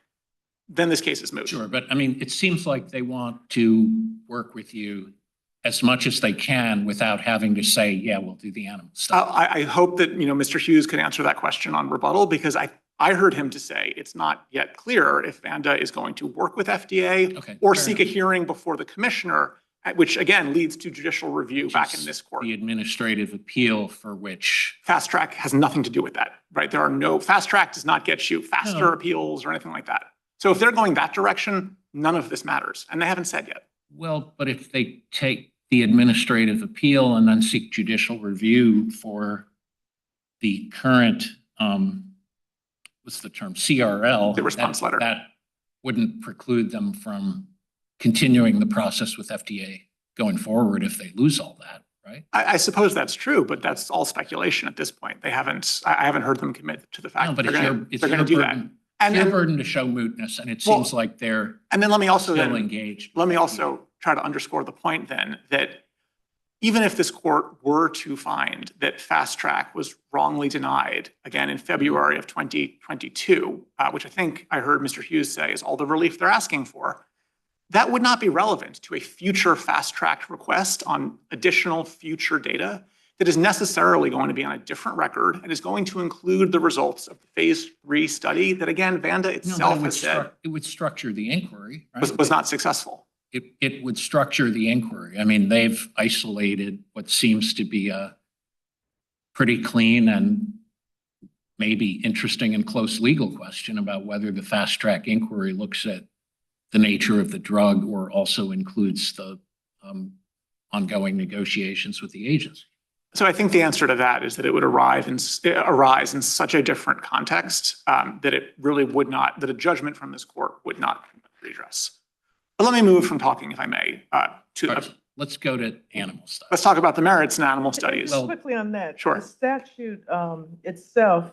then this case is moot. Sure, but I mean, it seems like they want to work with you as much as they can without having to say, yeah, we'll do the animal study. I hope that, Mr. Hughes can answer that question on rebuttal because I heard him to say it's not yet clear if Vanda is going to work with FDA Okay, or fair seek a enough. hearing before the commissioner, which again leads to judicial review back in this court. The administrative appeal for which, FastTrack has nothing to do with that, right? FastTrack does not get you faster No. appeals or anything like that. So if they're going that direction, none of this matters. And they haven't said yet. well, but if they take the administrative appeal and then seek judicial review for the current, what's the term, CRL. The response letter. That wouldn't preclude them from continuing the process with FDA going forward if they lose all that, right? I suppose that's true, but that's all speculation at this point. I haven't heard them commit to the fact No, that but they're going to do that. It's your And burden to show mootness, and it Well, seems like they're then let me also still engaged. let me also try to underscore the point then that even if this court were to find that FastTrack was wrongly denied, again, in February of 2022, which I think I heard Mr. Hughes say is all the relief they're asking for, that would not be relevant to a future FastTrack request on additional future data that is necessarily going to be on a different record and is going to include the results of the phase 3 study that, again, Vanda No, but itself has said it would structure the inquiry, right? was not successful. It would structure the inquiry. I mean, they've isolated what seems to be a pretty clean and maybe interesting and close legal question about whether the FastTrack inquiry looks at the nature of the drug or also includes the ongoing negotiations with the agency. So I think the answer to that is that it would arise in such a different context that it really would not, that a judgment from this court would not redress. But let me move from talking, if I may, Let's go to animal stuff. let's talk about the merits in animal studies. Well- Quickly on that. Sure. The statute itself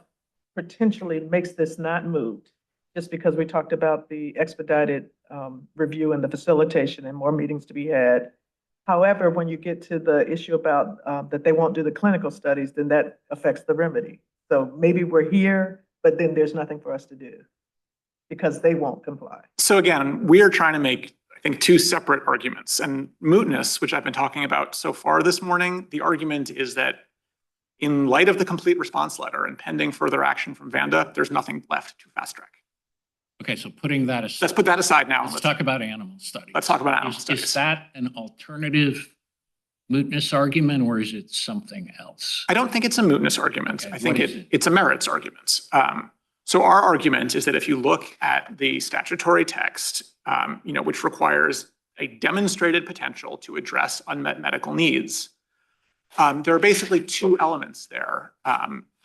potentially makes this not moot, just because we talked about the expedited review and the facilitation and more meetings to be had. However, when you get to the issue about that they won't do the clinical studies, then that affects the remedy. So maybe we're here, but then there's nothing for us to do because they won't comply. So again, we are trying to make, I think, two separate arguments. And mootness, which I've been talking about so far this morning, the argument is that in light of the complete response letter and pending further action from Vanda, there's nothing left to FastTrack. Okay, so putting that aside. Let's put that aside now. Let's talk about animal studies. Let's talk about animal Is studies. that an alternative mootness argument or is it something else? I don't think it's a mootness argument. Okay, I think what is it? it's a merits argument. So our argument is that if you look at the statutory text, which requires a demonstrated potential to address unmet medical needs, there are basically two elements there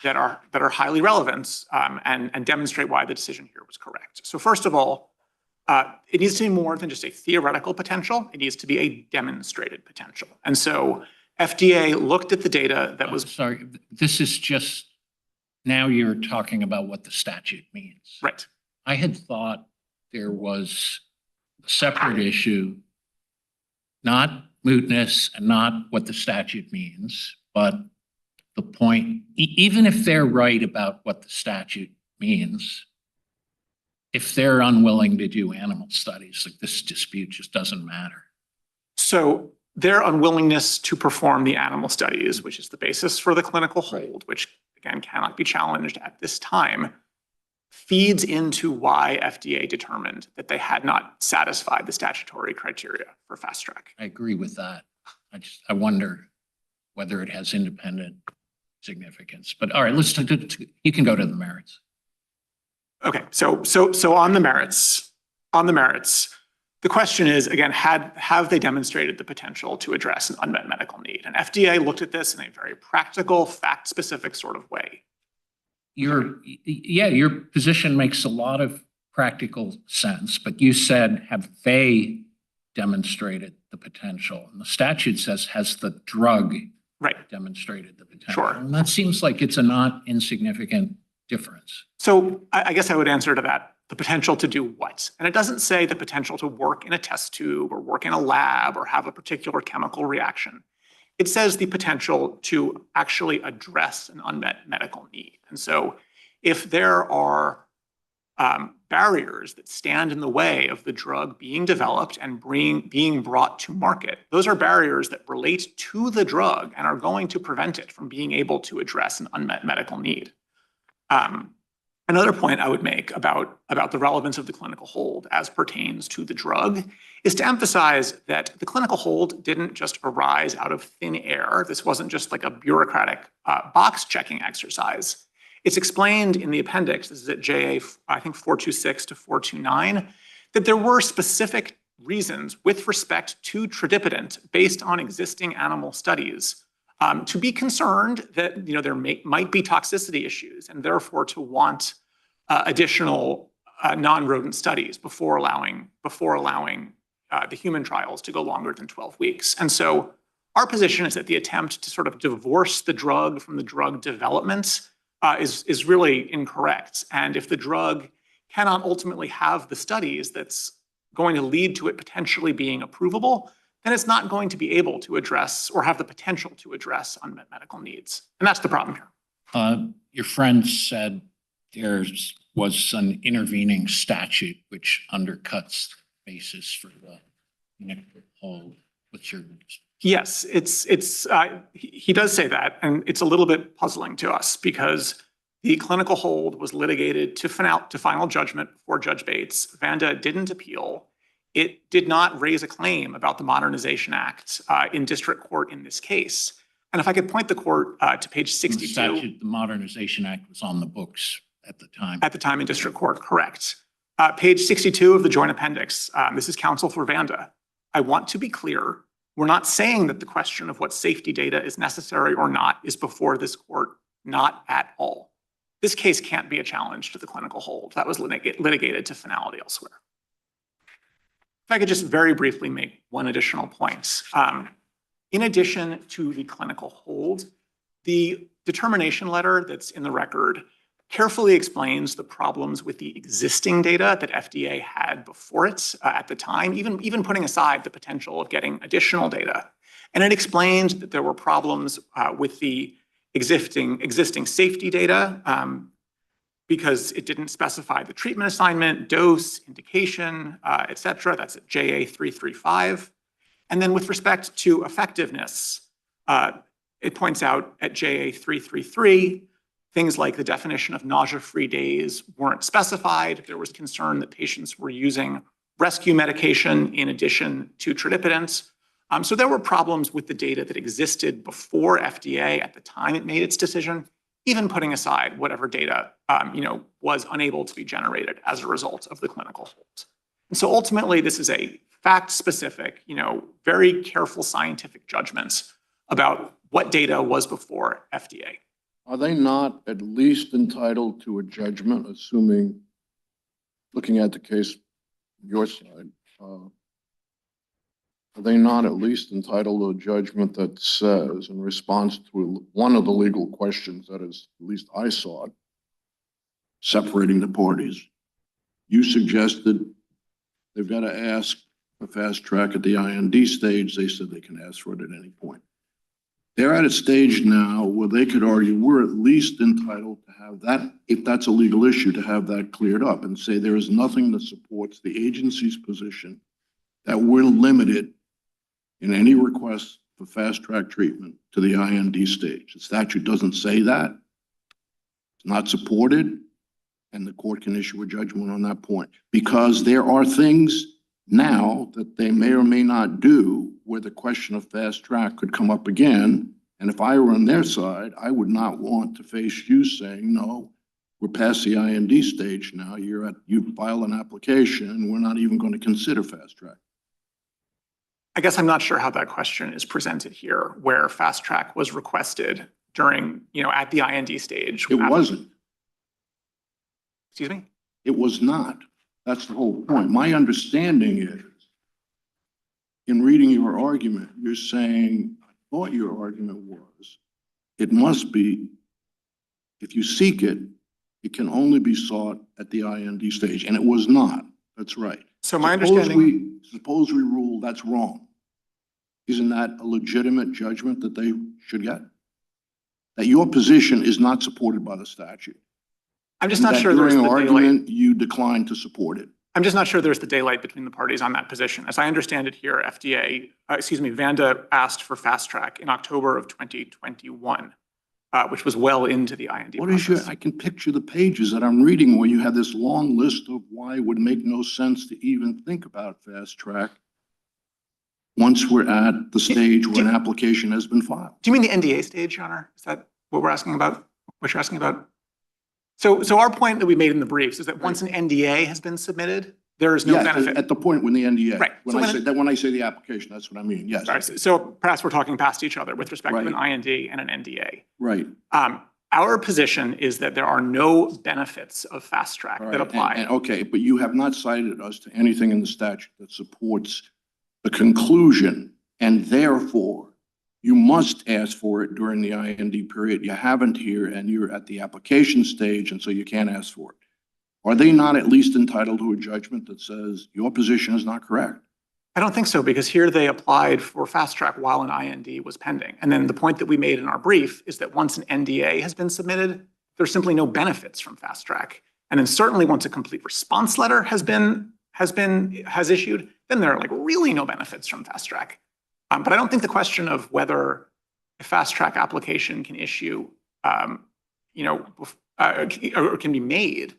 that are highly relevant and demonstrate why the decision here was correct. So first of all, it needs to be more than just a theoretical potential. It needs to be a demonstrated potential. And so FDA looked at the data that was Sorry, this is just, now you're talking about what the statute means. right. I had thought there was a separate issue, not mootness and not what the statute means, but the point, even if they're right about what the statute means, if they're unwilling to do animal studies, like this dispute just doesn't matter. So their unwillingness to perform the animal studies, which is the basis for the clinical hold, which again cannot be challenged at this time, feeds into why FDA determined that they had not satisfied the statutory criteria for FastTrack. I agree with that. I wonder whether it has independent significance. But all right, you can go to the merits. Okay, so on the merits, The question is, again, have they demonstrated the potential to address an unmet medical need? And FDA looked at this in a very practical, fact-specific sort of way. Your position makes a lot of practical sense, but you said, have they demonstrated the potential? And the statute says, has the drug demonstrated the potential? Sure. And that seems like it's a not insignificant difference. So I guess I would answer to that, the potential to do what? And it doesn't say the potential to work in a test tube or work in a lab or have a particular chemical reaction. It says the potential to actually address an unmet medical need. And so if there are barriers that stand in the way of the drug being developed and being brought to market, those are barriers that relate to the drug and are going to prevent it from being able to address an unmet medical need. Another point I would make about the relevance of the clinical hold as pertains to the drug is to emphasize that the clinical hold didn't just arise out of thin air. This wasn't just like a bureaucratic box checking exercise. It's explained in the appendix, this is at JA, I think 426 to 429, that there were specific reasons with respect to tradipitant based on existing animal studies to be concerned that there might be toxicity issues and therefore to want additional non-rodent studies before allowing the human trials to go longer than 12 weeks. And so our position is that the attempt to sort of divorce the drug from the drug development is really incorrect. And if the drug cannot ultimately have the studies that's going to lead to it potentially being approvable, then it's not going to be able to address or have the potential to address unmet medical needs. And that's the problem here. Your friend said there was an intervening statute which undercuts the basis for the clinical hold. What's your views? Yes, he does say that, and it's a little bit puzzling to us because the clinical hold was litigated to final judgment before Judge Bates. Vanda didn't appeal. It did not raise a claim about the Modernization Act in district court in this case. And if I could point the court to page 62. The Modernization Act was on the books at the time. At the time in district court, correct. Page 62 of the joint appendix. This is counsel for Vanda. I want to be clear. We're not saying that the question of what safety data is necessary or not is before this court, not at all. This case can't be a challenge to the clinical hold. That was litigated to finality elsewhere. If I could just very briefly make one additional point. In addition to the clinical hold, the determination letter that's in the record carefully explains the problems with the existing data that FDA had before it at the time, even putting aside the potential of getting additional data. And it explained that there were problems with the existing safety data because it didn't specify the treatment assignment, dose, indication, et cetera. That's at JA 335. And then with respect to effectiveness, it points out at JA 333, things like the definition of nausea-free days weren't specified. There was concern that patients were using rescue medication in addition to tradipitant. So there were problems with the data that existed before FDA at the time it made its decision, even putting aside whatever data was unable to be generated as a result of the clinical hold. And so ultimately, this is a fact-specific, very careful scientific judgment about what data was before FDA. Are they not at least entitled to a judgment, assuming, looking at the case on your side, are they not at least entitled to a judgment that says, in response to one of the legal questions that is, at least I saw it, separating the parties, you suggested they've got to ask a fast track at the IND stage. They said they can ask for it at any point. They're at a stage now where they could argue we're at least entitled to have that, if that's a legal issue, to have that cleared up and say there is nothing that supports the agency's position that we're limited in any request for fast track treatment to the IND stage. The statute doesn't say that. It's not supported, and the court can issue a judgment on that point because there are things now that they may or may not do where the question of fast track could come up again. And if I were on their side, I would not want to face you saying, no, We're past the IND stage now. You file an application and we're not even going to consider fast track. I guess I'm not sure how that question is presented here, where fast track was requested during, at the IND stage. It wasn't. Excuse me? It was not. That's the whole point. My understanding is, in reading your argument, you're saying, I thought your argument was, it must be, if you seek it, it can only be sought at the IND stage, and it was not. That's right. So my understanding. Suppose we rule that's wrong. Isn't that a legitimate judgment that they should get? That your position is not supported by the statute. I'm just not sure there's during the argument, daylight. you declined to support it. I'm just not sure there's the daylight between the parties on that position. As I understand it here, Vanda asked for fast track in October of 2021, which was well into the IND process. I can picture the pages that I'm reading where you have this long list of why it would make no sense to even think about fast track once we're at the stage where an application has been filed. Do you mean the NDA stage, Your Honor? Is that what we're asking about? What you're asking about? So our point that we made in the briefs is that once an NDA has been submitted, there is no benefit. At the point when the NDA. Right. When I say the application, that's what I mean. Yes. Right. So perhaps we're talking past each other with respect to an Right. IND and an NDA. Right. Our position is that there are no benefits of fast track All that right. apply. Okay, but you have not cited us to anything in the statute that supports the conclusion, and therefore you must ask for it during the IND period. You haven't here, and you're at the application stage, and so you can't ask for it. Are they not at least entitled to a judgment that says your position is not correct? I don't think so, because here they applied for fast track while an IND was pending. And then the point that we made in our brief is that once an NDA has been submitted, there's simply no benefits from fast track. And then certainly once a complete response letter has issued, then there are really no benefits from fast track. But I don't think the question of whether a fast track application can issue, or can be made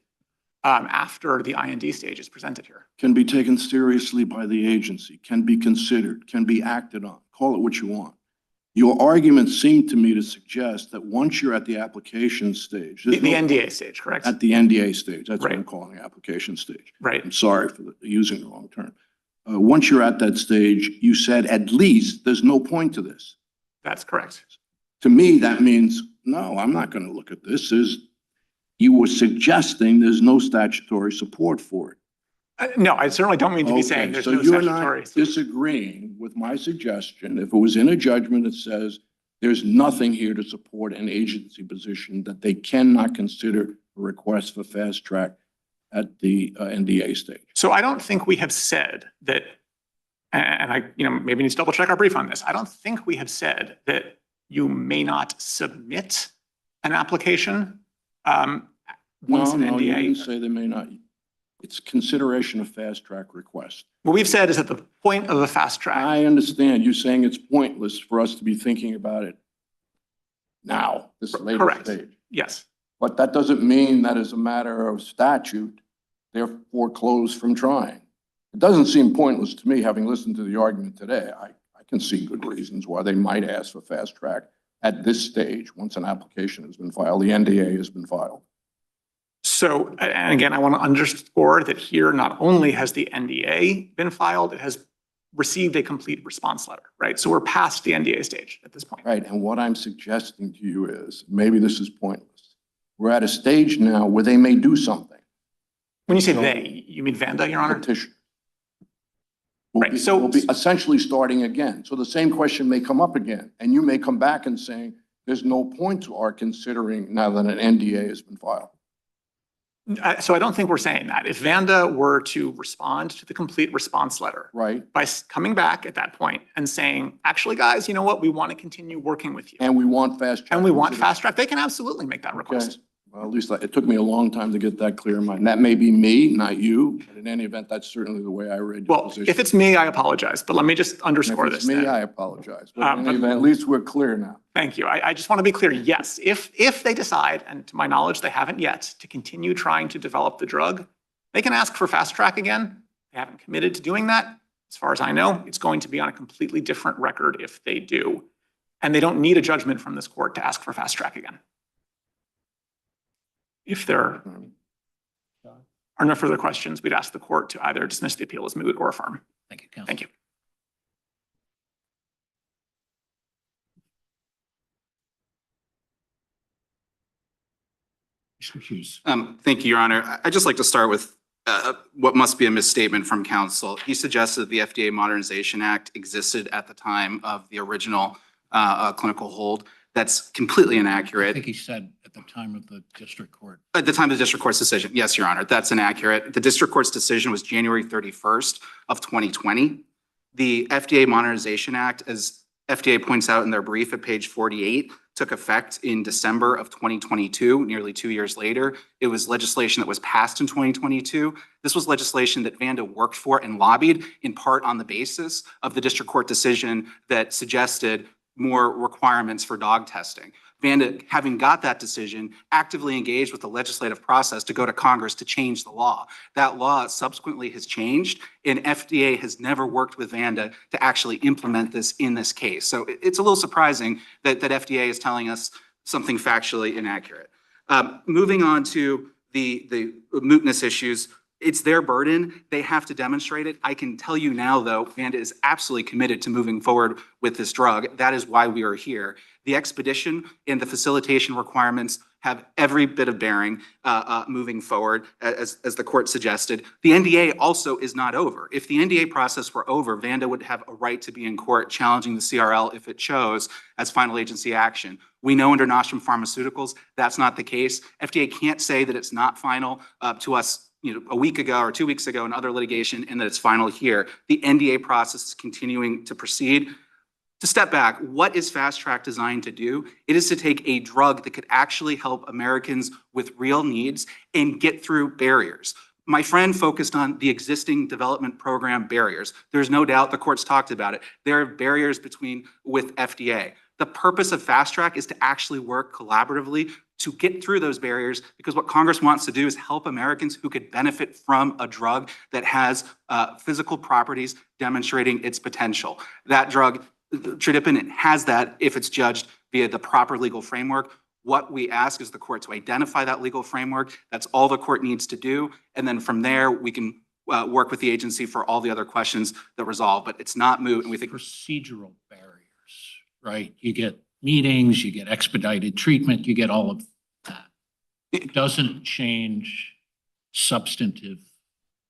after the IND stage is presented here. Can be taken seriously by the agency, can be considered, can be acted on. Call it what you want. Your argument seemed to me to suggest that once you're at the application stage. The NDA stage, correct? At the NDA stage, that's what Right. I'm calling the application stage. Right. I'm sorry for using the wrong term. Once you're at that stage, you said at least there's no point to this. That's correct. To me, that means, no, I'm not going to look at this. You were suggesting there's no statutory support for it. No, I certainly don't mean to be saying there's no you're statutory. not disagreeing with my suggestion. If it was in a judgment that says there's nothing here to support an agency position, that they cannot consider a request for fast track at the NDA stage. So I don't think we have said that, and I maybe need to double check our brief on this. I don't think we have said that you may not submit an application once an No, you didn't NDA. say they may not. It's consideration of fast track request. What we've said is at the point of a fast track. I understand you saying it's pointless for us to be thinking about it now, this later Correct. stage. Yes. But that doesn't mean that as a matter of statute, they're foreclosed from trying. It doesn't seem pointless to me, having listened to the argument today. I can see good reasons why they might ask for fast track at this stage, once an application has been filed, the NDA has been filed. So, and again, I want to underscore that here, not only has the NDA been filed, it has received a complete response letter, right? So we're past the NDA stage at this point. Right, and what I'm suggesting to you is, maybe this is pointless. We're at a stage now where they may do something. When you say So- they, you mean Vanda, Your Honor? Petition. Right, so- We'll be essentially starting again. So the same question may come up again, and you may come back and saying, there's no point to our considering now that an NDA has been filed. So I don't think we're saying that. If Vanda were to respond to the complete response letter Right? by coming back at that point and saying, actually, guys, you know what? We want to continue working with you. And we want fast track. And we want fast track. They can absolutely make that request. Okay. Well, at least it took me a long time to get that clear in mind. That may be me, not you, but in any event, that's certainly the way I read your Well, position. if it's me, I apologize, but let me just And underscore if this. it's me, then. I apologize. But in but- any event, at least we're clear now. Thank you. I just want to be clear. Yes, if they decide, and to my knowledge, they haven't yet, to continue trying to develop the drug, they can ask for fast track again. They haven't committed to doing that. As far as I know, it's going to be on a completely different record if they do. And they don't need a judgment from this court to ask for fast track again. If there are no further questions, we'd ask the court to either dismiss the appeal as moot or affirm. Thank you, Counsel. Thank you. Mr. Hughes. Thank you, Your Honor. I'd just like to start with what must be a misstatement from counsel. He suggested the FDA Modernization Act existed at the time of the original clinical hold. That's completely I inaccurate. think he said at the time of the district court. At the time of the district court's decision, yes, Your Honor, that's inaccurate. The district court's decision was January 31st of 2020. The FDA Modernization Act, as FDA points out in their brief at page 48, took effect in December of 2022, nearly 2 years later. It was legislation that was passed in 2022. This was legislation that Vanda worked for and lobbied in part on the basis of the district court decision that suggested more requirements for dog testing. Vanda, having got that decision, actively engaged with the legislative process to go to Congress to change the law. That law subsequently has changed, and FDA has never worked with Vanda to actually implement this in this case. So it's a little surprising that FDA is telling us something factually inaccurate. Moving on to the mootness issues, it's their burden. They have to demonstrate it. I can tell you now, though, Vanda is absolutely committed to moving forward with this drug. That is why we are here. The expedition and the facilitation requirements have every bit of bearing moving forward, as the court suggested. The NDA also is not over. If the NDA process were over, Vanda would have a right to be in court challenging the CRL if it chose as final agency action. We know under Nostrum Pharmaceuticals, that's not the case. FDA can't say that it's not final to us a week ago or 2 weeks ago in other litigation and that it's final here. The NDA process is continuing to proceed. To step back, what is FastTrack designed to do? It is to take a drug that could actually help Americans with real needs and get through barriers. My friend focused on the existing development program barriers. There's no doubt the court's talked about it. There are barriers with FDA. The purpose of FastTrack is to actually work collaboratively to get through those barriers, because what Congress wants to do is help Americans who could benefit from a drug that has physical properties demonstrating its potential. That drug, tradipitant, has that if it's judged via the proper legal framework. What we ask is the court to identify that legal framework. That's all the court needs to do. And then from there, we can work with the agency for all the other questions that resolve, but it's not moot. And we think Procedural barriers, right? You get meetings, you get expedited treatment, you get all of that. It doesn't change substantive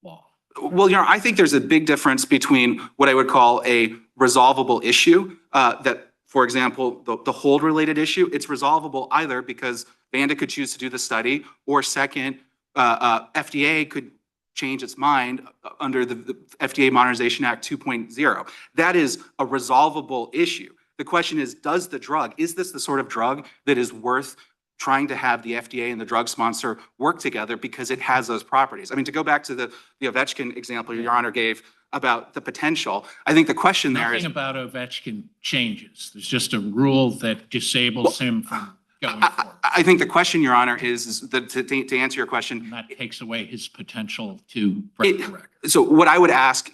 law. well, Your Honor, I think there's a big difference between what I would call a resolvable issue that, for example, the hold related issue, it's resolvable either because Vanda could choose to do the study, or second, FDA could change its mind under the FDA Modernization Act 2.0. That is a resolvable issue. The question is this the sort of drug that is worth trying to have the FDA and the drug sponsor work together because it has those properties? I mean, to go back to the Ovechkin example Your Honor gave about the potential, I think the question there is— Nothing about Ovechkin changes. There's just a rule that disables him from going forward. I think the question, Your Honor, is that to answer your question— And that takes away his potential to break the record. So what I would ask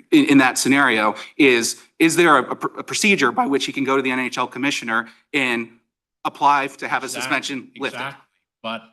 in that scenario is there a procedure by which he can go to the NHL commissioner and apply to have a suspension lifted? Exactly. But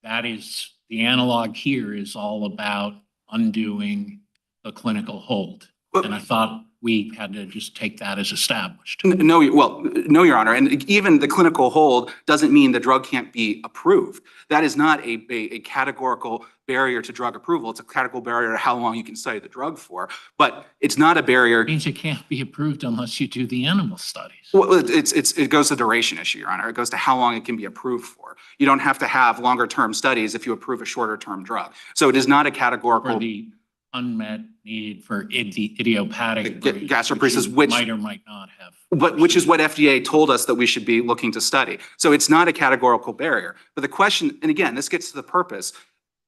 that is, the analog here is all about undoing the clinical hold. And I thought we had to just take that as established. No, Your Honor. And even the clinical hold doesn't mean the drug can't be approved. That is not a categorical barrier to drug approval. It's a categorical barrier to how long you can study the drug for. But it's not a barrier— It means it can't be approved unless you do the animal studies. Well, it goes to duration issue, Your Honor. It goes to how long it can be approved for. You don't have to have longer term studies if you approve a shorter term drug. So it is not a categorical— For the unmet need for the idiopathic gastroparesis, which might or might not have. But which is what FDA told us that we should be looking to study. So it's not a categorical barrier. But the question, and again, this gets to the purpose,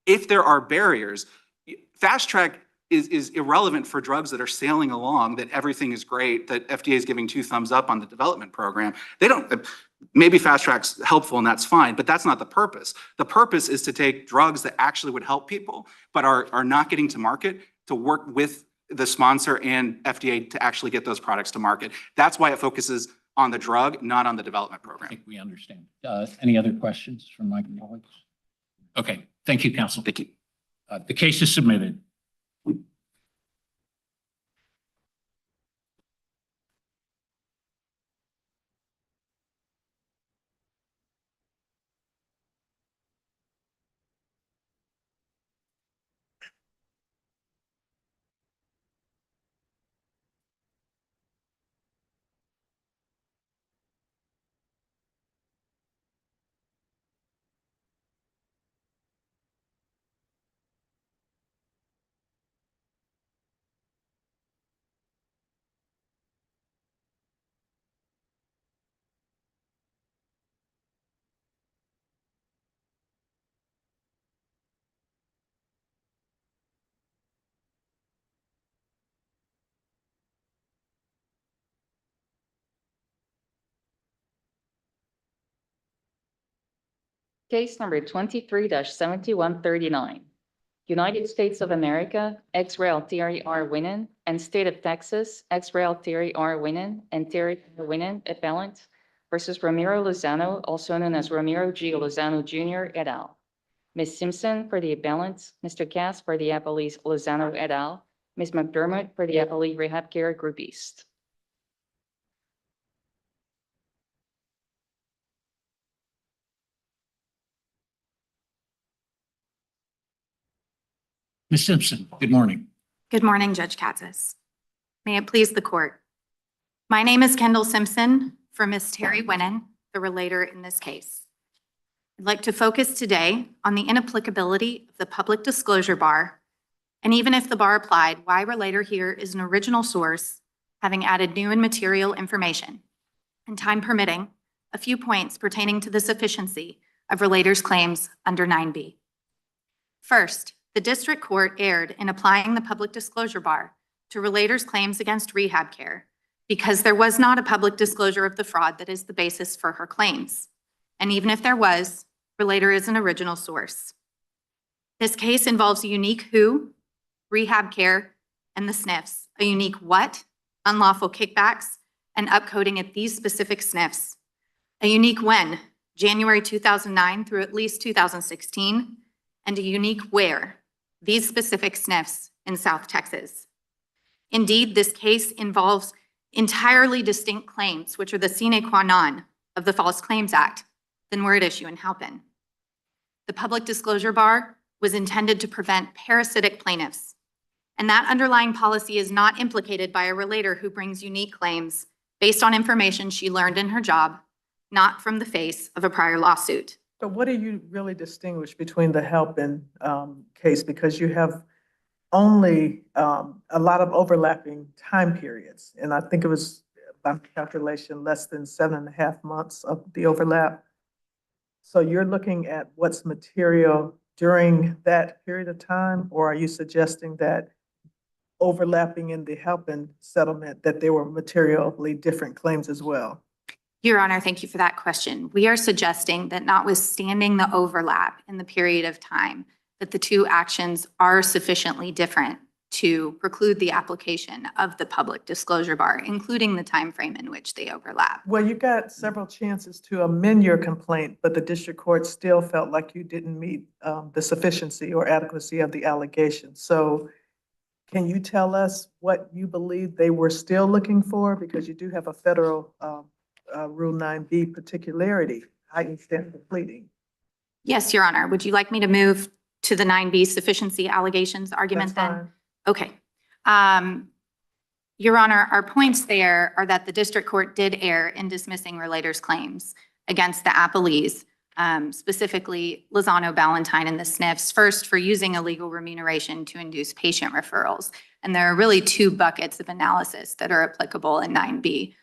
if there are barriers, FastTrack is irrelevant for drugs that are sailing along, that everything is great, that FDA is giving 2 thumbs up on the development program. They don't— maybe FastTrack's helpful and that's fine, but that's not the purpose. The purpose is to take drugs that actually would help people, but are not getting to market, to work with the sponsor and FDA to actually get those products to market. That's why it focuses on the drug, not on the development I program. think we understand. Any other questions from my colleagues? Okay, thank you, counsel. Thank you. The case is submitted. Case number 23-7139. United States of America, ex rel Terry R. Winnan, and State of Texas, ex rel Terry R. Winnan and Terry R. Winnan, appellant, versus Ramiro Lozano, also known as Ramiro G. Lozano Jr. et al. Ms. Simpson for the appellant, Mr. Cass for the appellees Lozano et al., Ms. McDermott for the appellee Rehab Care Group East. Ms. Simpson, good morning. Good morning, Judge Katsas. May it please the court. My name is Kendall Simpson for Ms. Terry Winnan, the relator in this case. I'd like to focus today on the inapplicability of the public disclosure bar, and even if the bar applied, why relator here is an original source, having added new and material information, and time permitting, a few points pertaining to the sufficiency of relator's claims under 9B. First, the district court erred in applying the public disclosure bar to relator's claims against Rehab Care because there was not a public disclosure of the fraud that is the basis for her claims. And even if there was, relator is an original source. This case involves a unique who, Rehab Care, and the SNFs, a unique what, unlawful kickbacks, and upcoding at these specific SNFs, a unique when, January 2009 through at least 2016, and a unique where, these specific SNFs in South Texas. Indeed, this case involves entirely distinct claims, which are the sine qua non of the False Claims Act, than were at issue in Halpin. The public disclosure bar was intended to prevent parasitic plaintiffs, and that underlying policy is not implicated by a relator who brings unique claims based on information she learned in her job, not from the face of a prior lawsuit. So what do you really distinguish between the Halpin case? Because you have only a lot of overlapping time periods. And I think it was, by calculation, less than 7.5 months of the overlap. So you're looking at what's material during that period of time, or are you suggesting that overlapping in the Halpin settlement, that there were materially different claims as well? Your Honor, thank you for that question. We are suggesting that notwithstanding the overlap in the period of time, that the two actions are sufficiently different to preclude the application of the public disclosure bar, including the time frame in which they overlap. Well, you got several chances to amend your complaint, but the district court still felt like you didn't meet the sufficiency or adequacy of the allegation. So can you tell us what you believe they were still looking for? Because you do have a federal Rule 9B particularity, heightened standard of pleading. Yes, Your Honor. Would you like me to move to the 9B sufficiency allegations argument That's then? fine. Okay. Your Honor, our points there are that the district court did err in dismissing relator's claims against the appellees, specifically Lozano, Ballantyne, and the SNFs, first for using illegal remuneration to induce patient referrals. And there are really two buckets of analysis that are applicable in 9B.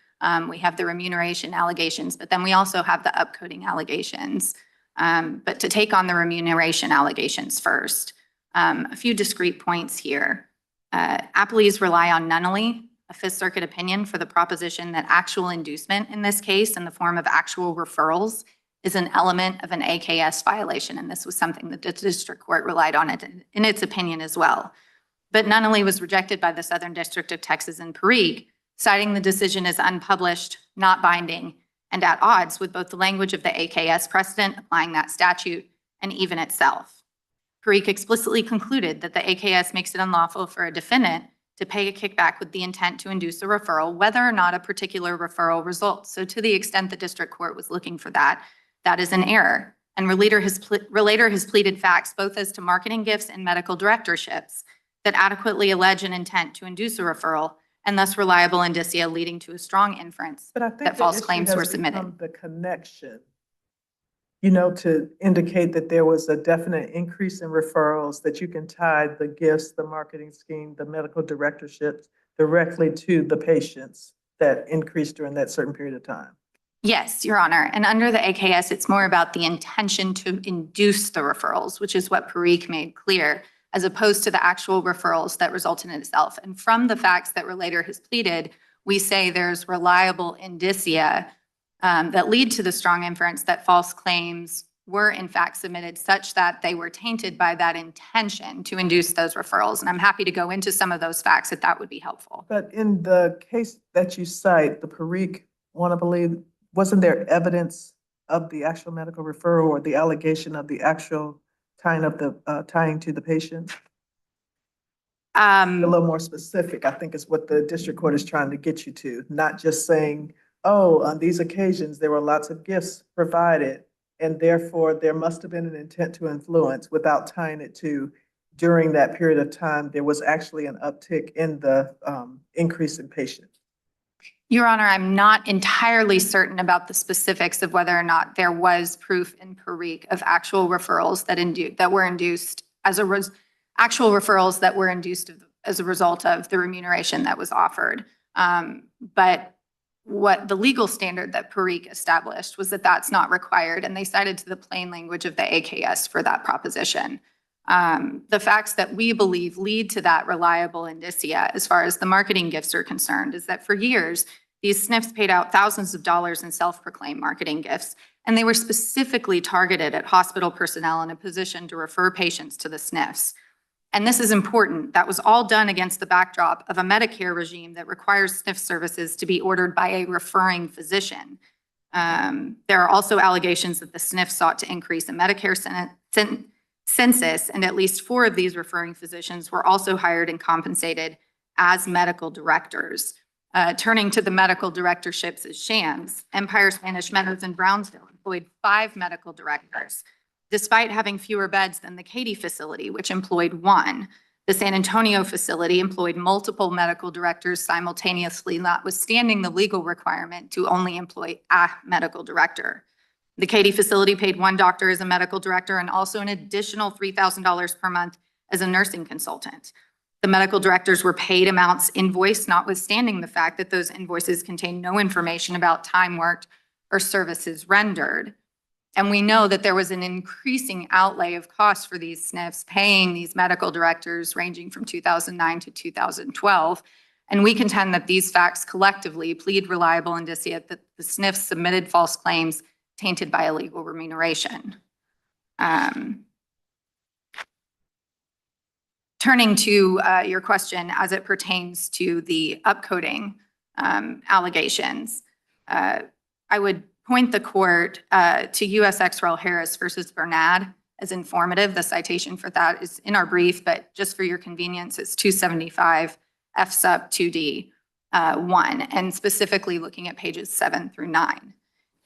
We have the remuneration allegations, but then we also have the upcoding allegations. But to take on the remuneration allegations first, a few discrete points here. Appellees rely on Nunnally, a Fifth Circuit opinion, for the proposition that actual inducement in this case in the form of actual referrals is an element of an AKS violation. And this was something that the district court relied on it in its opinion as well. But Nunnally was rejected by the Southern District of Texas in Perique, citing the decision as unpublished, not binding, and at odds with both the language of the AKS precedent applying that statute and even itself. Parikh explicitly concluded that the AKS makes it unlawful for a defendant to pay a kickback with the intent to induce a referral, whether or not a particular referral results. So to the extent the district court was looking for that, that is an error. And relator has pleaded facts both as to marketing gifts and medical directorships that adequately allege an intent to induce a referral and thus reliable indicia leading to a strong inference But I think that the false issue claims has were submitted. become the connection, you know, to indicate that there was a definite increase in referrals, that you can tie the gifts, the marketing scheme, the medical directorships directly to the patients that increased during that certain period of time. Yes, Your Honor. And under the AKS, it's more about the intention to induce the referrals, which is what Parikh made clear, as opposed to the actual referrals that result in itself. And from the facts that relator has pleaded, we say there's reliable indicia that lead to the strong inference that false claims were in fact submitted such that they were tainted by that intention to induce those referrals. And I'm happy to go into some of those facts if that would be helpful. But in the case that you cite, the Parikh, want to believe, wasn't there evidence of the actual medical referral or the allegation of the actual tying to the patient? A little more specific, I think, is what the district court is trying to get you to, not just saying, oh, on these occasions, there were lots of gifts provided, and therefore there must have been an intent to influence, without tying it to during that period of time, there was actually an uptick in the increase in patients. Your Honor, I'm not entirely certain about the specifics of whether or not there was proof in Parikh of actual referrals that were induced as a result of the remuneration that was offered. But what the legal standard that Parikh established was that that's not required, and they cited to the plain language of the AKS for that proposition. The facts that we believe lead to that reliable indicia as far as the marketing gifts are concerned is that for years, these SNFs paid out thousands of dollars in self-proclaimed marketing gifts, and they were specifically targeted at hospital personnel in a position to refer patients to the SNFs. And this is important. That was all done against the backdrop of a Medicare regime that requires SNF services to be ordered by a referring physician. There are also allegations that the SNF sought to increase the Medicare census, and at least 4 of these referring physicians were also hired and compensated as medical directors. Turning to the medical directorships as shams, Empire Spanish Meadows and Brownsville employed 5 medical directors, despite having fewer beds than the Katy facility, which employed 1. The San Antonio facility employed multiple medical directors simultaneously, notwithstanding the legal requirement to only employ a medical director. The Katy facility paid 1 doctor as a medical director and also an additional $3,000 per month as a nursing consultant. The medical directors were paid amounts invoiced, notwithstanding the fact that those invoices contained no information about time worked or services rendered. And we know that there was an increasing outlay of costs for these SNFs paying these medical directors ranging from 2009 to 2012. And we contend that these facts collectively plead reliable indicia that the SNFs submitted false claims tainted by illegal remuneration. Turning to your question as it pertains to the upcoding allegations, I would point the court to US ex rel Harris versus Bernad as informative. The citation for that is in our brief, but just for your convenience, it's 275 F sub 2D 1, and specifically looking at pages 7 through 9.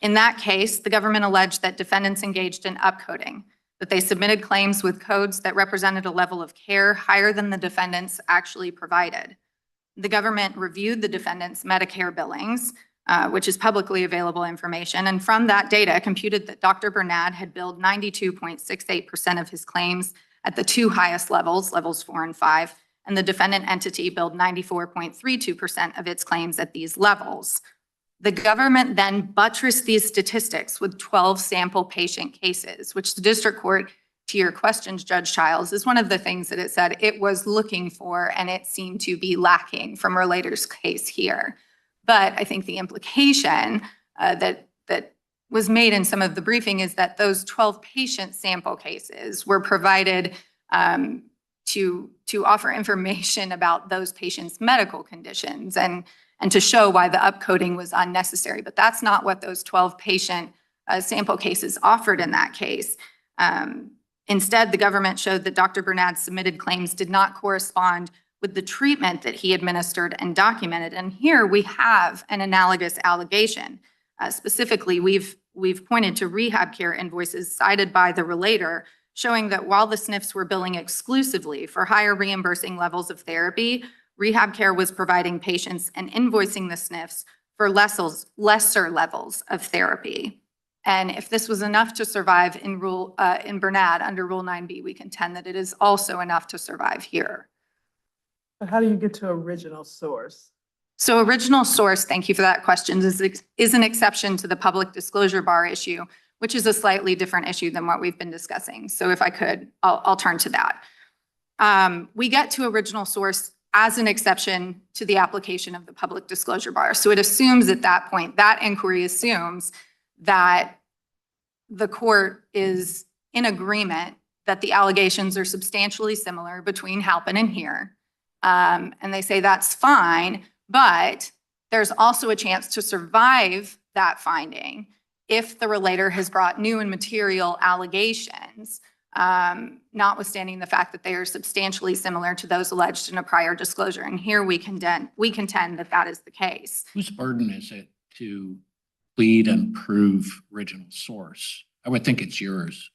In that case, the government alleged that defendants engaged in upcoding, that they submitted claims with codes that represented a level of care higher than the defendants actually provided. The government reviewed the defendants' Medicare billings, which is publicly available information, and from that data computed that Dr. Bernad had billed 92.68% of his claims at the 2 highest levels, levels 4 and 5, and the defendant entity billed 94.32% of its claims at these levels. The government then buttressed these statistics with 12 sample patient cases, which the district court, to your questions, Judge Childs, is one of the things that it said it was looking for, and it seemed to be lacking from Relator's case here. But I think the implication that was made in some of the briefing is that those 12 patient sample cases were provided to offer information about those patients' medical conditions and to show why the upcoding was unnecessary. But that's not what those 12 patient sample cases offered in that case. Instead, the government showed that Dr. Bernad's submitted claims did not correspond with the treatment that he administered and documented. And here we have an analogous allegation. Specifically, we've pointed to rehab care invoices cited by the relator, showing that while the SNFs were billing exclusively for higher reimbursing levels of therapy, rehab care was providing patients and invoicing the SNFs for lesser levels of therapy. And if this was enough to survive in Bernad under Rule 9B, we contend that it is also enough to survive here. But how do you get to original source? So original source, thank you for that question, is an exception to the public disclosure bar issue, which is a slightly different issue than what we've been discussing. So if I could, I'll turn to that. We get to original source as an exception to the application of the public disclosure bar. So it assumes at that point, that inquiry assumes that the court is in agreement that the allegations are substantially similar between Halpin and here. And they say that's fine, but there's also a chance to survive that finding if the relator has brought new and material allegations, notwithstanding the fact that they are substantially similar to those alleged in a prior disclosure. And here we contend that that is the case. Whose burden is it to plead and prove original source? I would think it's yours.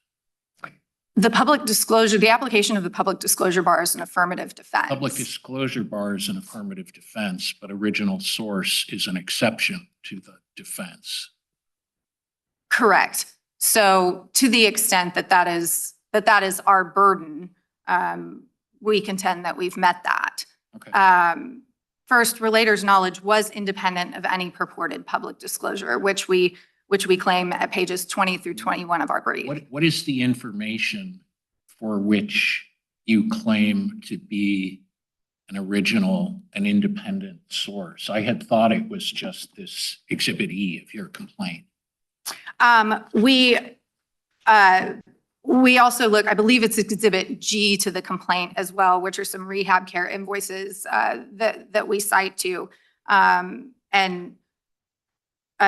The application of the public disclosure bar is an affirmative defense. Public disclosure bar is an affirmative defense, but original source is an exception to the defense. Correct. So to the extent that that is our burden, we contend that we've met that. Okay. First, relator's knowledge was independent of any purported public disclosure, which we claim at pages 20 through 21 of our brief. What is the information for which you claim to be an original, an independent source? I had thought it was just this Exhibit E of your complaint. We also look, I believe it's Exhibit G to the complaint as well, which are some rehab care invoices that we cite to.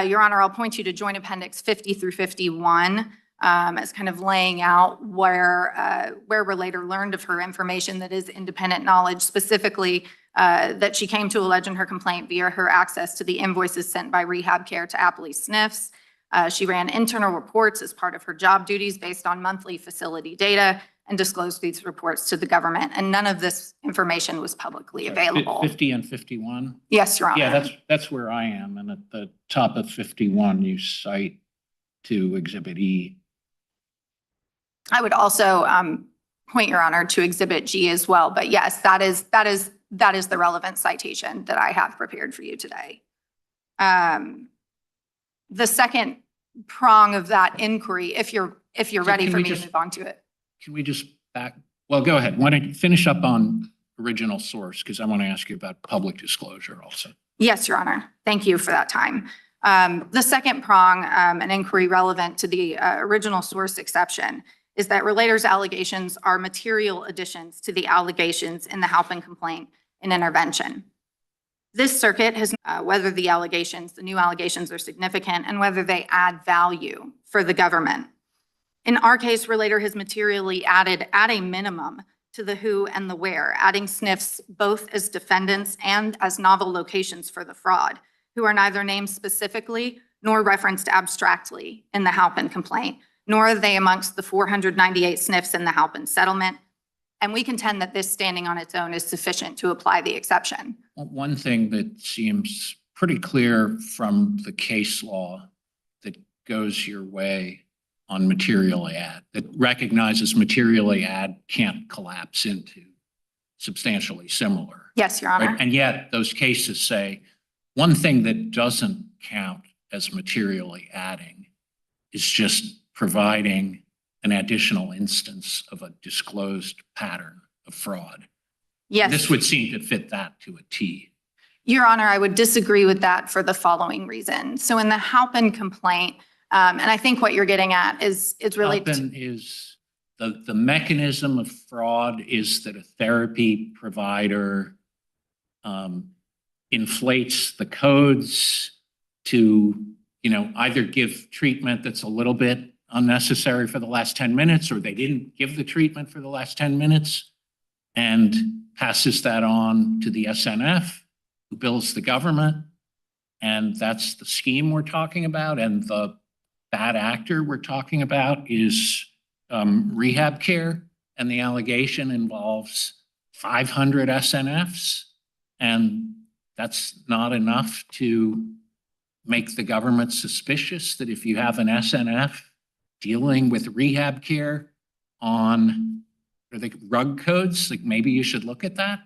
Your Honor, I'll point you to Joint Appendix 50 through 51 as kind of laying out where relator learned of her information that is independent knowledge, specifically that she came to allege in her complaint via her access to the invoices sent by rehab care to Appley SNFs. She ran internal reports as part of her job duties based on monthly facility data and disclosed these reports to the government. And none of this information was publicly available. 50 and 51? Yes, Your Honor. Yeah, that's where I am. And at the top of 51, you cite to Exhibit E. I would also point, Your Honor, to Exhibit G as well. But yes, that is the relevant citation that I have prepared for you today. The second prong of that inquiry, if you're ready for me to move on to it. Can we just well, go ahead. Why don't you finish up on original source? Because I want to ask you about public disclosure also. Yes, Your Honor. Thank you for that time. The second prong, an inquiry relevant to the original source exception, is that relator's allegations are material additions to the allegations in the Halpin complaint and intervention. This circuit has whether the new allegations are significant and whether they add value for the government. In our case, relator has materially added at a minimum to the who and the where, adding SNFs both as defendants and as novel locations for the fraud, who are neither named specifically nor referenced abstractly in the Halpin complaint, nor are they amongst the 498 SNFs in the Halpin settlement. And we contend that this standing on its own is sufficient to apply the exception. One thing that seems pretty clear from the case law that goes your way on materially add, that recognizes materially add can't collapse into substantially similar. Yes, Your Honor. Right? And yet those cases say one thing that doesn't count as materially adding is just providing an additional instance of a disclosed pattern of fraud. Yes. This would seem to fit that to a T. Your Honor, I would disagree with that for the following reason. So in the Halpin complaint, and I think what you're getting at is really— Halpin is the mechanism of fraud is that a therapy provider inflates the codes to, either give treatment that's a little bit unnecessary for the last 10 minutes, or they didn't give the treatment for the last 10 minutes, and passes that on to the SNF, who bills the government. And that's the scheme we're talking about. And the bad actor we're talking about is rehab care. And the allegation involves 500 SNFs. And that's not enough to make the government suspicious that if you have an SNF dealing with rehab care on the rug codes, like maybe you should look at that.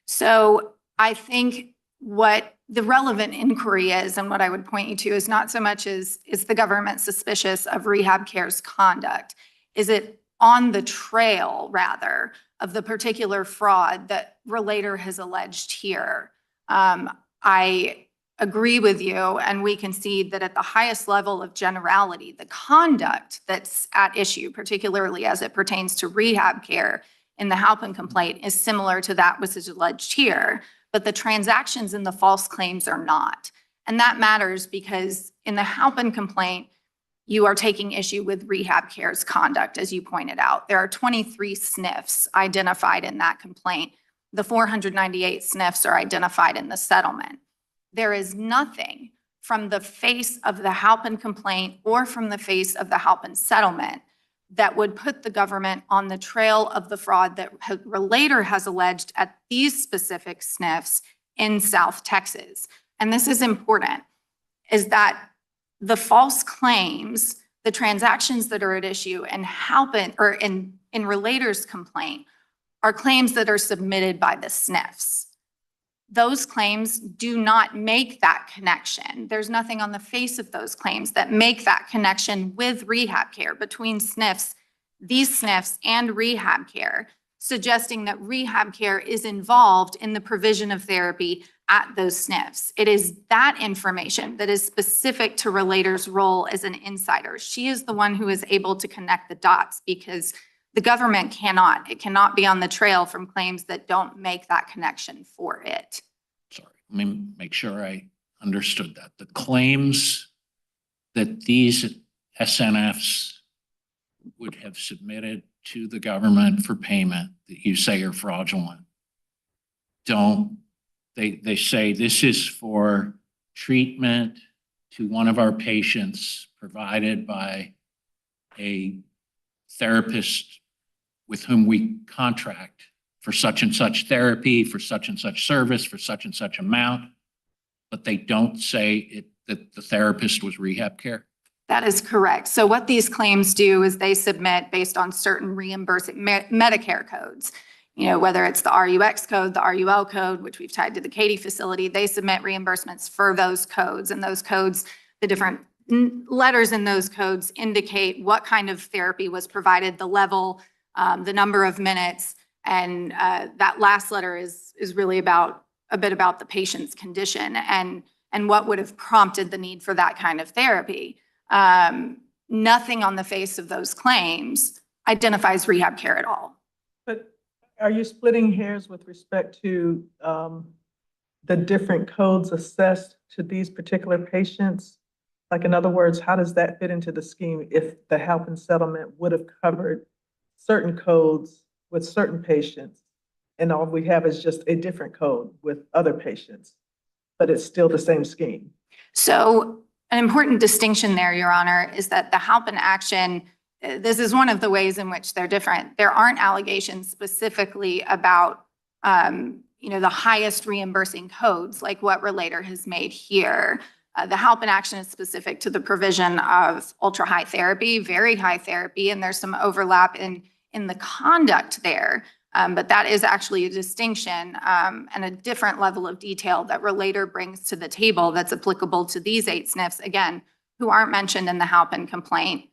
So I think what the relevant inquiry is, and what I would point you to, is not so much is the government suspicious of rehab care's conduct? Is it on the trail, rather, of the particular fraud that Relator has alleged here? I agree with you, and we concede that at the highest level of generality, the conduct that's at issue, particularly as it pertains to rehab care in the Halpin complaint, is similar to that which is alleged here. But the transactions and the false claims are not. And that matters because in the Halpin complaint, you are taking issue with rehab care's conduct, as you pointed out. There are 23 SNFs identified in that complaint. The 498 SNFs are identified in the settlement. There is nothing from the face of the Halpin complaint or from the face of the Halpin settlement that would put the government on the trail of the fraud that Relator has alleged at these specific SNFs in South Texas. And this is important, is that the false claims, the transactions that are at issue in Halpin or in Relator's complaint are claims that are submitted by the SNFs. Those claims do not make that connection. There's nothing on the face of those claims that make that connection with rehab care between SNFs, these SNFs and rehab care, suggesting that rehab care is involved in the provision of therapy at those SNFs. It is that information that is specific to Relator's role as an insider. She is the one who is able to connect the dots because the government cannot. It cannot be on the trail from claims that don't make that connection for it. Sorry, let me make sure I understood that. The claims that these SNFs would have submitted to the government for payment that you say are fraudulent, they say this is for treatment to one of our patients provided by a therapist with whom we contract for such and such therapy, for such and such service, for such and such amount, but they don't say that the therapist was rehab care? That is correct. So what these claims do is they submit based on certain reimbursing Medicare codes, whether it's the RUX code, the RUL code, which we've tied to the Katy facility, they submit reimbursements for those codes, and those codes, the different letters in those codes indicate what kind of therapy was provided, the level, the number of minutes, and that last letter is really about a bit about the patient's condition and what would have prompted the need for that kind of therapy. Nothing on the face of those claims identifies rehab care at all. But are you splitting hairs with respect to the different codes assessed to these particular patients? Like, in other words, how does that fit into the scheme if the Halpin settlement would have covered certain codes with certain patients, and all we have is just a different code with other patients, but it's still the same scheme? So an important distinction there, Your Honor, is that the Halpin action, this is one of the ways in which they're different. There aren't allegations specifically about, the highest reimbursing codes like what Relator has made here. The Halpin action is specific to the provision of ultra-high therapy, very high therapy, and there's some overlap in the conduct there. But that is actually a distinction and a different level of detail that Relator brings to the table that's applicable to these 8 SNFs, again, who aren't mentioned in the Halpin complaint,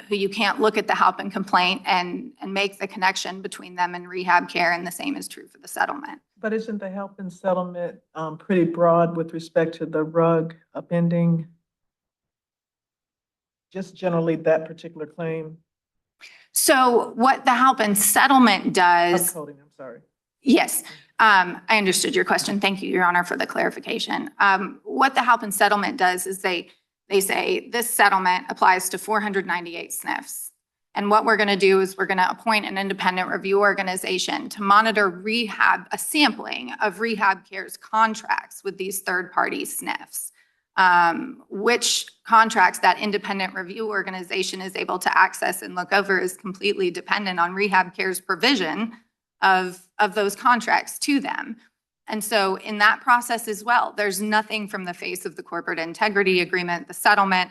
who you can't look at the Halpin complaint and make the connection between them and rehab care, and the same is true for the settlement. But isn't the Halpin settlement pretty broad with respect to the rug upending? Just generally that particular claim? So what the Halpin settlement does... Upcoding, I'm sorry. Yes, I understood your question. Thank you, Your Honor, for the clarification. What the Halpin settlement does is they they say this settlement applies to 498 SNFs. And what we're going to do is we're going to appoint an independent review organization to monitor a sampling of rehab care's contracts with these third-party SNFs. Which contracts that independent review organization is able to access and look over is completely dependent on rehab care's provision of those contracts to them. And so in that process as well, there's nothing from the face of the corporate integrity agreement, the settlement,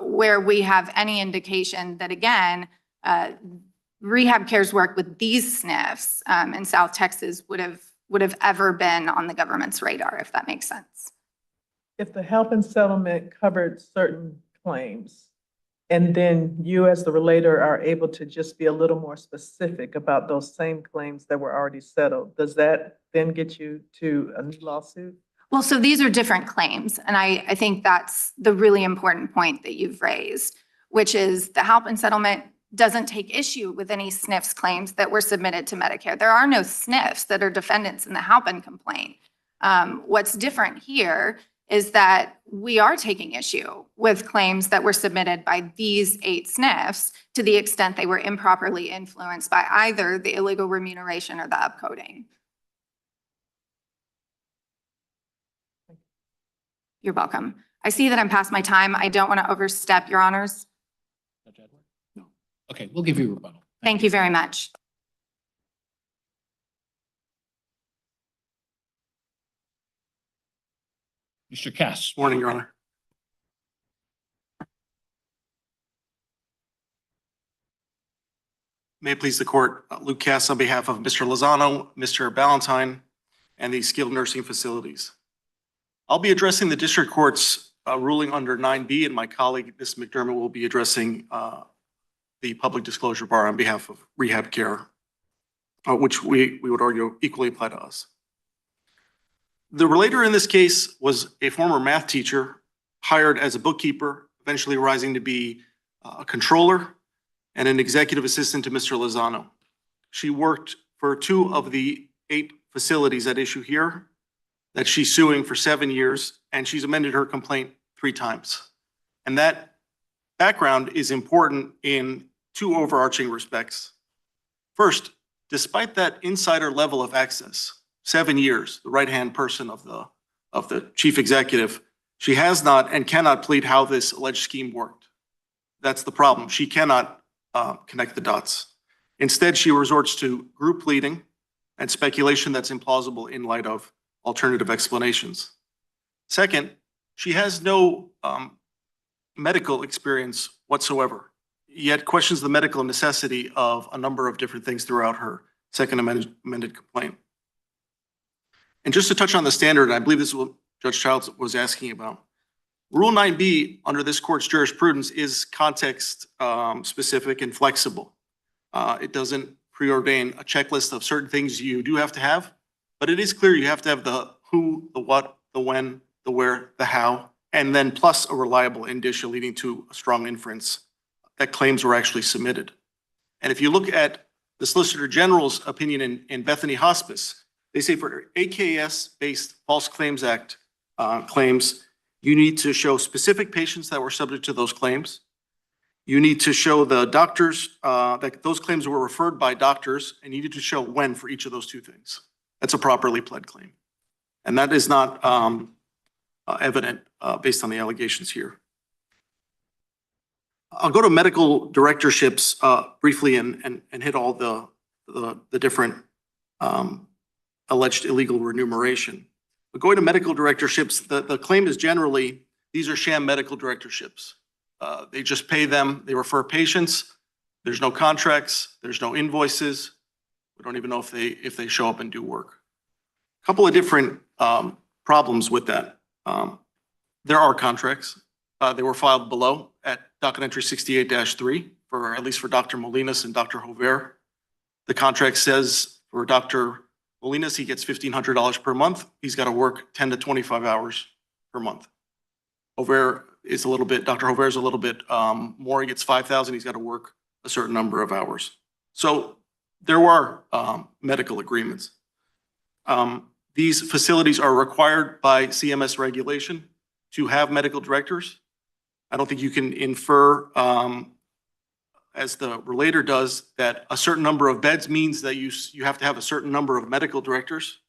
where we have any indication that, again, rehab care's work with these SNFs in South Texas would have ever been on the government's radar, if that makes sense. If the help and settlement covered certain claims, and then you as the relator are able to just be a little more specific about those same claims that were already settled, does that then get you to a new lawsuit? Well, so these are different claims. And I think that's the really important point that you've raised, which is the help and settlement doesn't take issue with any SNFs claims that were submitted to Medicare. There are no SNFs that are defendants in the help and complaint. What's different here is that we are taking issue with claims that were submitted by these 8 SNFs to the extent they were improperly influenced by either the illegal remuneration or the upcoding. You're welcome. I see that I'm past my time. I don't want to overstep, Your Honors. Judge Edward? No. Okay, we'll give you a rebuttal. Thank you very much. Mr. Cass. Morning, Your Honor. May it please the court, Luke Cass on behalf of Mr. Lozano, Mr. Ballantyne, and the skilled nursing facilities. I'll be addressing the district court's ruling under 9B, and my colleague, Ms. McDermott, will be addressing the public disclosure bar on behalf of rehab care, which we would argue equally apply to us. The relator in this case was a former math teacher hired as a bookkeeper, eventually rising to be a controller and an executive assistant to Mr. Lozano. She worked for 2 of the 8 facilities at issue here that she's suing for 7 years, and she's amended her complaint 3 times. And that background is important in 2 overarching respects. First, despite that insider level of access, 7 years, the right-hand person of the chief executive, she has not and cannot plead how this alleged scheme worked. That's the problem. She cannot connect the dots. Instead, she resorts to group pleading and speculation that's implausible in light of alternative explanations. Second, she has no medical experience whatsoever, yet questions the medical necessity of a number of different things throughout her second amended complaint. And just to touch on the standard, and I believe this is what Judge Childs was asking about. Rule 9B under this court's jurisprudence is context specific and flexible. It doesn't preordain a checklist of certain things you do have to have, but it is clear you have to have the who, the what, the when, the where, the how, and then plus a reliable indicia leading to a strong inference that claims were actually submitted. And if you look at the Solicitor General's opinion in Bethany Hospice, they say for AKS-based False Claims Act claims, you need to show specific patients that were subject to those claims. You need to show the doctors that those claims were referred by doctors, and you need to show when for each of those 2 things. That's a properly pled claim. And that is not evident based on the allegations here. I'll go to medical directorships briefly and hit all the different alleged illegal remuneration. But going to medical directorships, the claim is generally, these are sham medical directorships. They just pay them, they refer patients, there's no contracts, there's no invoices. We don't even know if they show up and do work. A couple of different problems with that. There are contracts. They were filed below at docket entry 68-3 for at least for Dr. Molinas and Dr. Hover. The contract says for Dr. Molinas, he gets $1,500 per month. He's got to work 10 to 25 hours per month. Hover is a little bit, Dr. Hover is a little bit more. He gets 5,000. He's got to work a certain number of hours. So there were medical agreements. These facilities are required by CMS regulation to have medical directors. I don't think you can infer, as the relator does, that a certain number of beds means that you have to have a certain number of medical directors.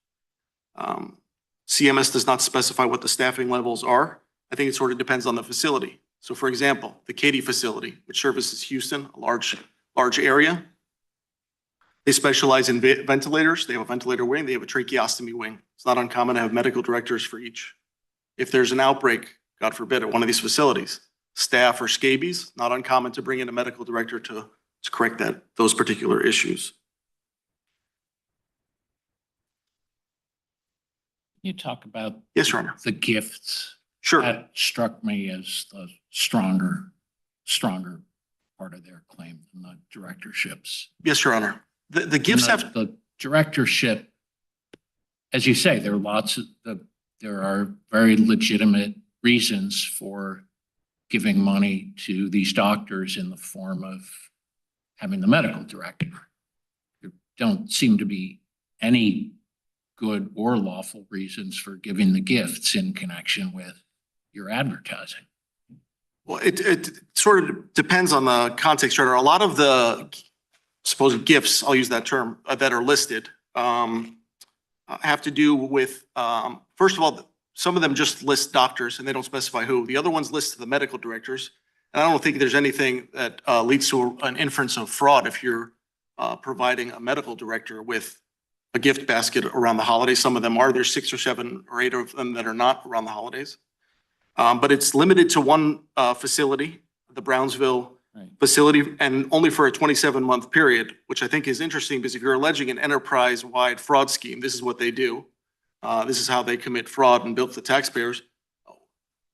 CMS does not specify what the staffing levels are. I think it sort of depends on the facility. So for example, the Katy facility, which services Houston, a large area, they specialize in ventilators. They have a ventilator wing. They have a tracheostomy wing. It's not uncommon to have medical directors for each. If there's an outbreak, God forbid, at one of these facilities, staph or scabies, not uncommon to bring in a medical director to correct those particular issues. You talk about Yes, Your Honor. the gifts. Sure. That struck me as the stronger part of their claim than the directorships. Yes, Your Honor. The gifts have. The directorship, as you say, there are very legitimate reasons for giving money to these doctors in the form of having the medical director. There don't seem to be any good or lawful reasons for giving the gifts in connection with your advertising. Well, it sort of depends on the context, Your Honor. A lot of the supposed gifts, I'll use that term, that are listed have to do with, first of all, some of them just list doctors and they don't specify who. The other ones list the medical directors. And I don't think there's anything that leads to an inference of fraud if you're providing a medical director with a gift basket around the holidays. Some of them are. There's 6 or 7 or 8 of them that are not around the holidays. But it's limited to one facility, the Brownsville facility, and only for a 27-month period, which I think is interesting because if you're alleging an enterprise-wide fraud scheme, this is what they do. This is how they commit fraud and bilk the taxpayers.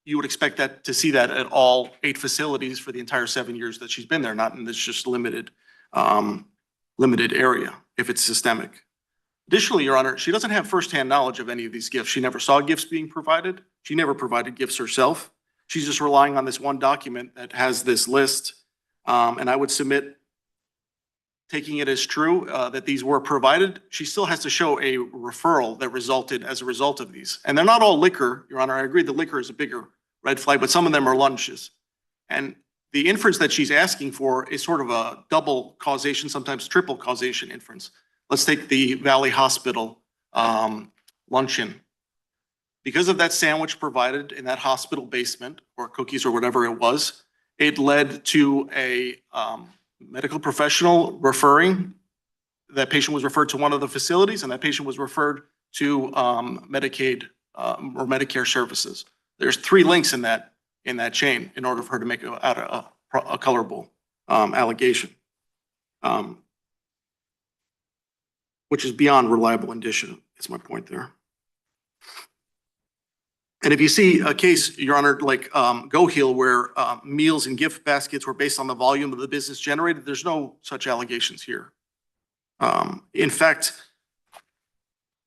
You would expect that to see that at all 8 facilities for the entire 7 years that she's been there, not in this just limited area if it's systemic. Additionally, Your Honor, she doesn't have firsthand knowledge of any of these gifts. She never saw gifts being provided. She never provided gifts herself. She's just relying on this one document that has this list. And I would submit, taking it as true that these were provided, she still has to show a referral that resulted as a result of these. And they're not all liquor, Your Honor. I agree the liquor is a bigger red flag, but some of them are lunches. And the inference that she's asking for is sort of a double causation, sometimes triple causation inference. Let's take the Valley Hospital luncheon. Because of that sandwich provided in that hospital basement, or cookies or whatever it was, it led to a medical professional referring. That patient was referred to one of the facilities, and that patient was referred to Medicaid or Medicare services. There's 3 links in that chain in order for her to make a colorable allegation, which is beyond reliable indicia. Is my point there. And if you see a case, Your Honor, like Go Heal, where meals and gift baskets were based on the volume of the business generated, there's no such allegations here. In fact,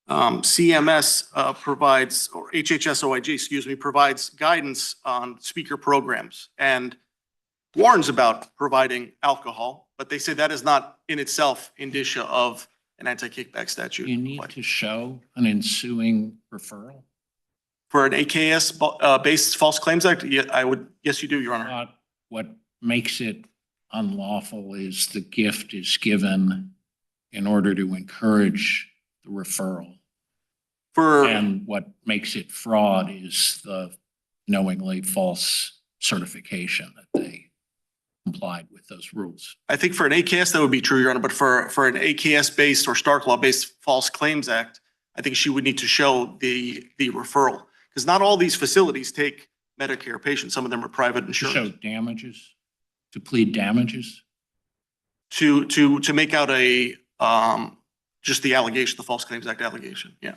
CMS provides, or HHS-OIG, excuse me, provides guidance on speaker programs and warns about providing alcohol, but they say that is not in itself indicia of an anti-kickback statute. You need to show an ensuing referral. For an AKS based False Claims Act, yes, you do, Your Honor. What makes it unlawful is the gift is given in order to encourage the referral. And what makes it fraud is the knowingly false certification that they complied with those rules. I think for an AKS, that would be true, Your Honor, but for an AKS based or Stark Law based False Claims Act, I think she would need to show the referral. Because not all these facilities take Medicare patients. Some of them are private insurance. To show damages, to plead damages? To make out a, just the allegation, the False Claims Act allegation, yeah.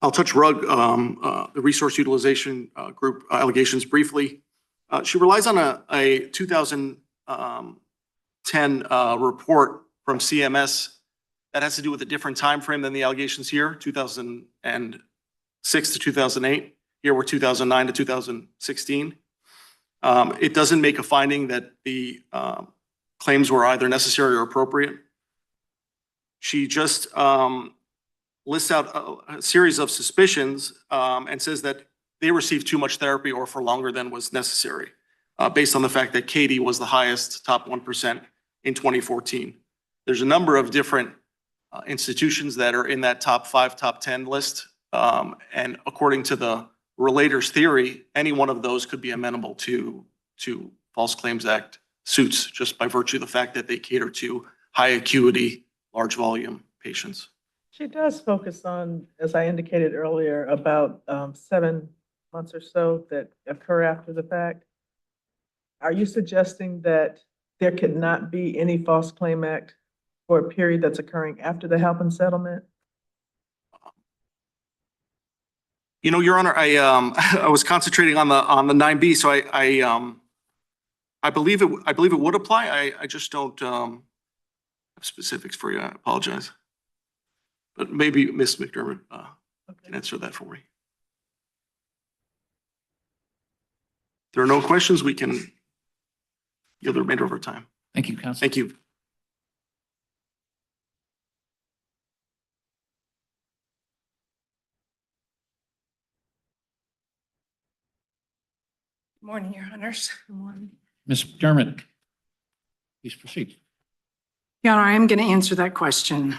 I'll touch RUG, the Resource Utilization Group allegations briefly. She relies on a 2010 report from CMS that has to do with a different time frame than the allegations here, 2006 to 2008. Here we're 2009 to 2016. It doesn't make a finding that the claims were either necessary or appropriate. She just lists out a series of suspicions and says that they received too much therapy or for longer than was necessary, based on the fact that Katie was the highest top 1% in 2014. There's a number of different institutions that are in that top 5, top 10 list. And according to the relator's theory, any one of those could be amenable to False Claims Act suits just by virtue of the fact that they cater to high acuity, large volume patients. She does focus on, as I indicated earlier, about 7 months or so that occur after the fact. Are you suggesting that there could not be any False Claim Act for a period that's occurring after the help and settlement? You know, Your Honor, I was concentrating on the 9B, so I believe it would apply. I just don't have specifics for you. I apologize. But maybe Ms. McDermott can answer that for me. If there are no questions, we can yield the remainder of our time. Thank you, Counsel. Thank you. Good morning, Your Honors. Good morning. Ms. McDermott, please proceed. Your Honor, I am going to answer that question.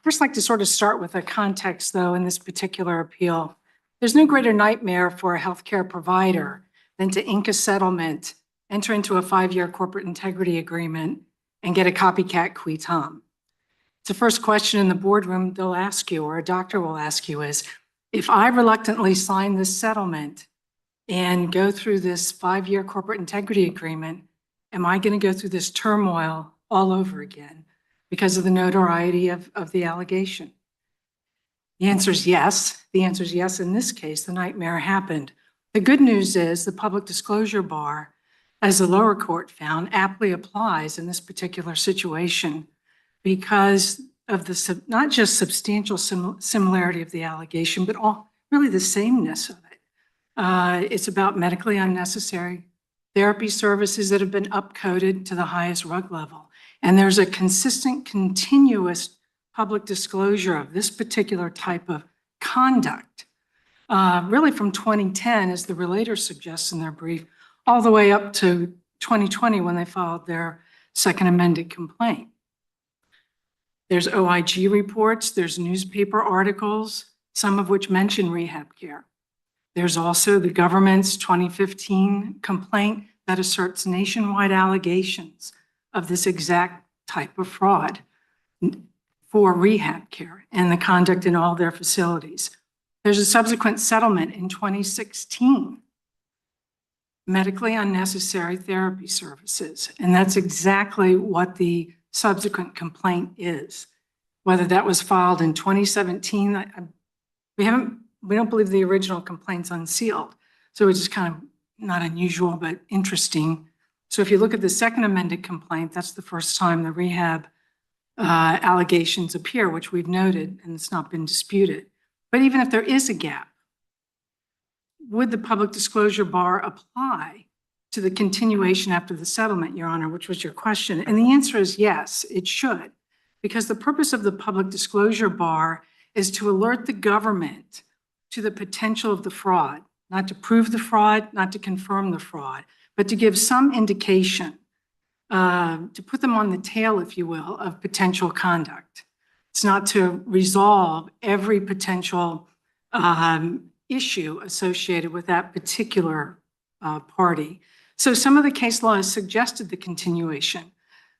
First, I'd like to sort of start with a context, though, in this particular appeal. There's no greater nightmare for a healthcare provider than to ink a settlement, enter into a 5-year corporate integrity agreement, and get a copycat qui tam. It's the first question in the boardroom they'll ask you, or a doctor will ask you, is, if I reluctantly sign this settlement and go through this 5-year corporate integrity agreement, am I going to go through this turmoil all over again because of the notoriety of the allegation? The answer is yes. The answer is yes. In this case, the nightmare happened. The good news is the public disclosure bar, as the lower court found, aptly applies in this particular situation because of the not just substantial similarity of the allegation, but really the sameness of it. It's about medically unnecessary therapy services that have been upcoded to the highest rug level. And there's a consistent, continuous public disclosure of this particular type of conduct, really from 2010, as the relator suggests in their brief, all the way up to 2020 when they filed their second amended complaint. There's OIG reports, there's newspaper articles, some of which mention rehab care. There's also the government's 2015 complaint that asserts nationwide allegations of this exact type of fraud for rehab care and the conduct in all their facilities. There's a subsequent settlement in 2016, medically unnecessary therapy services. And that's exactly what the subsequent complaint is. Whether that was filed in 2017, we don't believe the original complaint's unsealed. So it's just kind of not unusual, but interesting. So if you look at the second amended complaint, that's the first time the rehab allegations appear, which we've noted, and it's not been disputed. But even if there is a gap, would the public disclosure bar apply to the continuation after the settlement, Your Honor, which was your question? And the answer is yes, it should, because the purpose of the public disclosure bar is to alert the government to the potential of the fraud, not to prove the fraud, not to confirm the fraud, but to give some indication, to put them on the tail, if you will, of potential conduct. It's not to resolve every potential issue associated with that particular party. So some of the case law has suggested the continuation.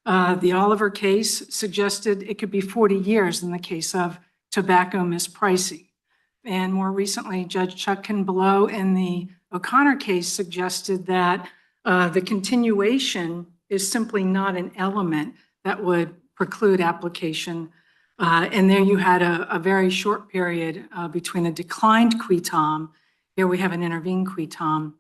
The Oliver case suggested it could be 40 years in the case of tobacco mispricing. And more recently, Judge Chutkan below in the O'Connor case suggested that the continuation is simply not an element that would preclude application. And there you had a very short period between a declined qui tam. Here we have an intervened qui tam.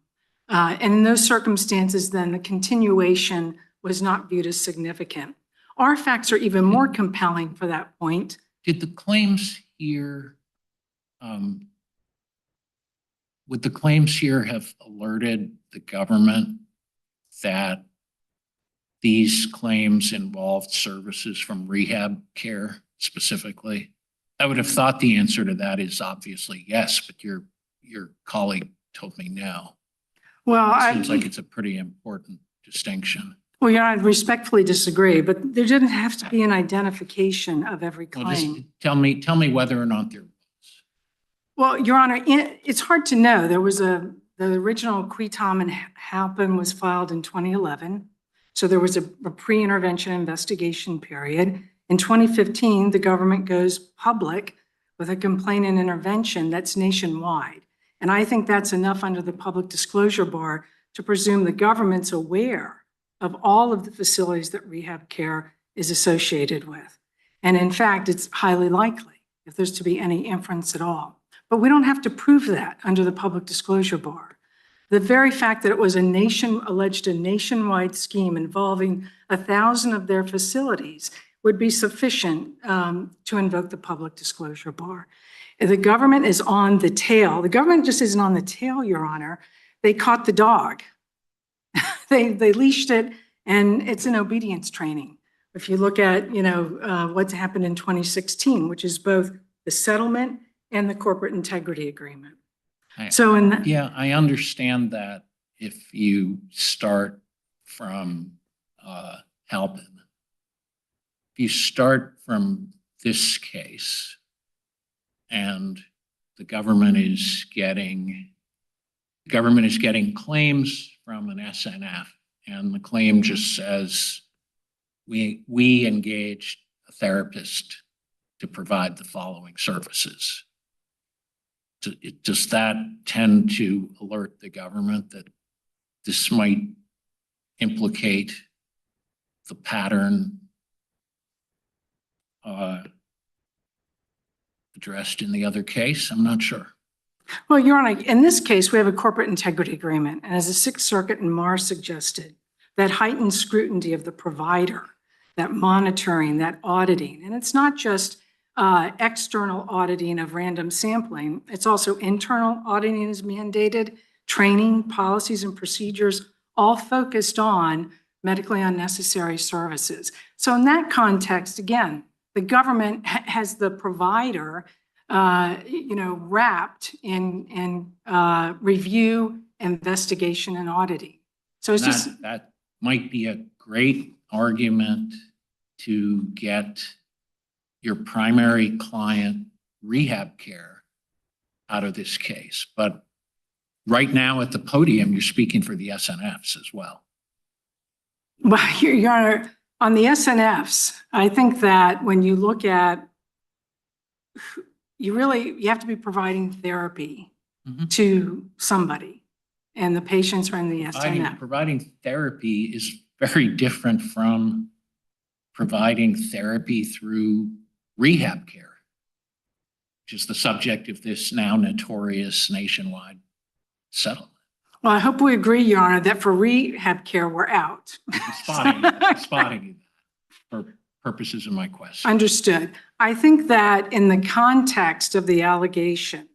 And in those circumstances, then the continuation was not viewed as significant. Our facts are even more compelling for that point. Did the claims here, would the claims here have alerted the government that these claims involved services from rehab care specifically? I would have thought the answer to that is obviously yes, but you're your colleague told me no. Well, It seems like it's a pretty important distinction. well, Your Honor, I respectfully disagree, but there didn't have to be an identification of every Well, just claim. tell me whether or not there was. Well, Your Honor, it's hard to know. There was the original Quitom and Halpin was filed in 2011. So there was a pre-intervention investigation period. In 2015, the government goes public with a complaint and intervention that's nationwide. And I think that's enough under the public disclosure bar to presume the government's aware of all of the facilities that rehab care is associated with. And in fact, it's highly likely if there's to be any inference at all. But we don't have to prove that under the public disclosure bar. The very fact that it was alleged a nationwide scheme involving 1,000 of their facilities would be sufficient to invoke the public disclosure bar. If the government is on the tail. The government just isn't on the tail, Your Honor. They caught the dog. They leashed it, and it's an obedience training. If you look at, what's happened in 2016, which is both the settlement and the corporate integrity agreement. Yeah, I understand that if you start from Halpin, if you start from this case and the government is getting claims from an SNF, and the claim just says we engaged a therapist to provide the following services. Does that tend to alert the government that this might implicate the pattern addressed in the other case? I'm not sure. Well, Your Honor, in this case, we have a corporate integrity agreement. And as the Sixth Circuit and Marr suggested, that heightened scrutiny of the provider, that monitoring, that auditing, and it's not just external auditing of random sampling. It's also internal auditing is mandated, training, policies and procedures, all focused on medically unnecessary services. So in that context, again, the government has the provider, wrapped in review, investigation, and auditing. So it's that might be a great argument to get your primary client rehab care out of this case. But right now at the podium, you're speaking for the SNFs as well. Well, Your Honor, on the SNFs, I think that when you look at, you have to be providing therapy to somebody, and the patients are in the SNF. Providing therapy is very different from providing therapy through rehab care, which is the subject of this now notorious nationwide settlement. Well, I hope we agree, Your Honor, that for rehab care, we're out. Spotting you for purposes of my question. Understood. I think that in the context of the allegation,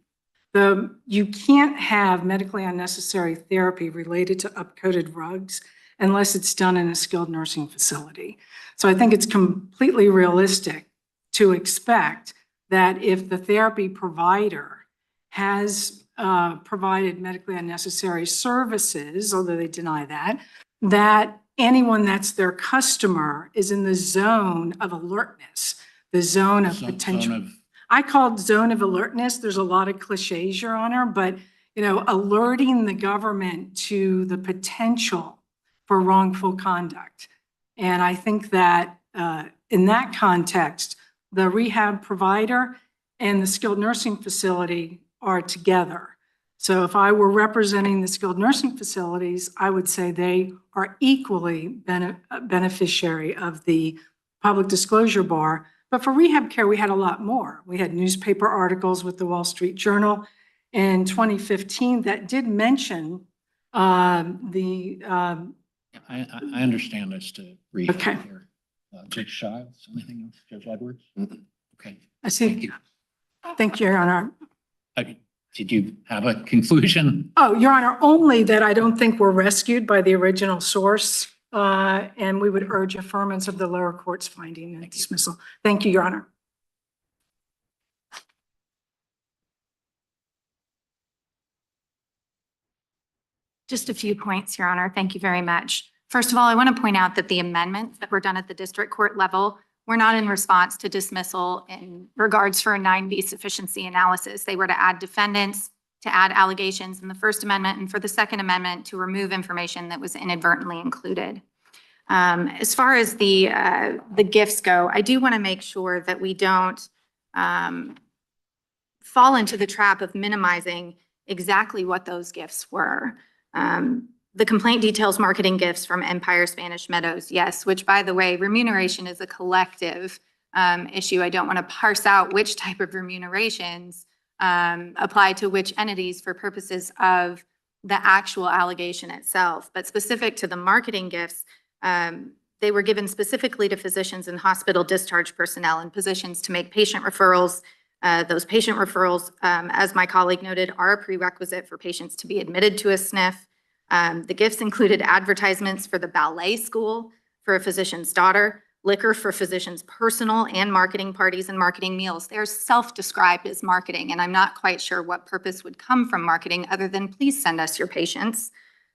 you can't have medically unnecessary therapy related to upcoded drugs unless it's done in a skilled nursing facility. So I think it's completely realistic to expect that if the therapy provider has provided medically unnecessary services, although they deny that anyone that's their customer is in the zone of alertness, the zone of potential. I call it zone of alertness. There's a lot of cliches, Your Honor, but alerting the government to the potential for wrongful conduct. And I think that in that context, the rehab provider and the skilled nursing facility are together. So if I were representing the skilled nursing facilities, I would say they are equally beneficiary of the public disclosure bar. But for rehab care, we had a lot more. We had newspaper articles with the Wall Street Journal in 2015 that did mention I understand as to rehab Okay. care. Judge Shiles, anything else? Judge Edwards? Okay. I see. Thank you. Thank you, Your Honor. Did you have a conclusion? Oh, Your Honor, only that I don't think we're rescued by the original source, and we would urge affirmance of the lower court's finding and dismissal. Thank you, Your Honor. Just a few points, Your Honor. Thank you very much. First of all, I want to point out that the amendments that were done at the district court level were not in response to dismissal in regards for a 9B sufficiency analysis. They were to add defendants, to add allegations in the First Amendment, and for the Second Amendment to remove information that was inadvertently included. As far as the gifts go, I do want to make sure that we don't fall into the trap of minimizing exactly what those gifts were. The complaint details marketing gifts from Empire Spanish Meadows, yes, which, by the way, remuneration is a collective issue. I don't want to parse out which type of remunerations apply to which entities for purposes of the actual allegation itself. But specific to the marketing gifts, they were given specifically to physicians and hospital discharge personnel in positions to make patient referrals. Those patient referrals, as my colleague noted, are a prerequisite for patients to be admitted to a SNF. The gifts included advertisements for the ballet school for a physician's daughter, liquor for physicians' personal and marketing parties and marketing meals. They're self-described as marketing, and I'm not quite sure what purpose would come from marketing other than please send us your patients.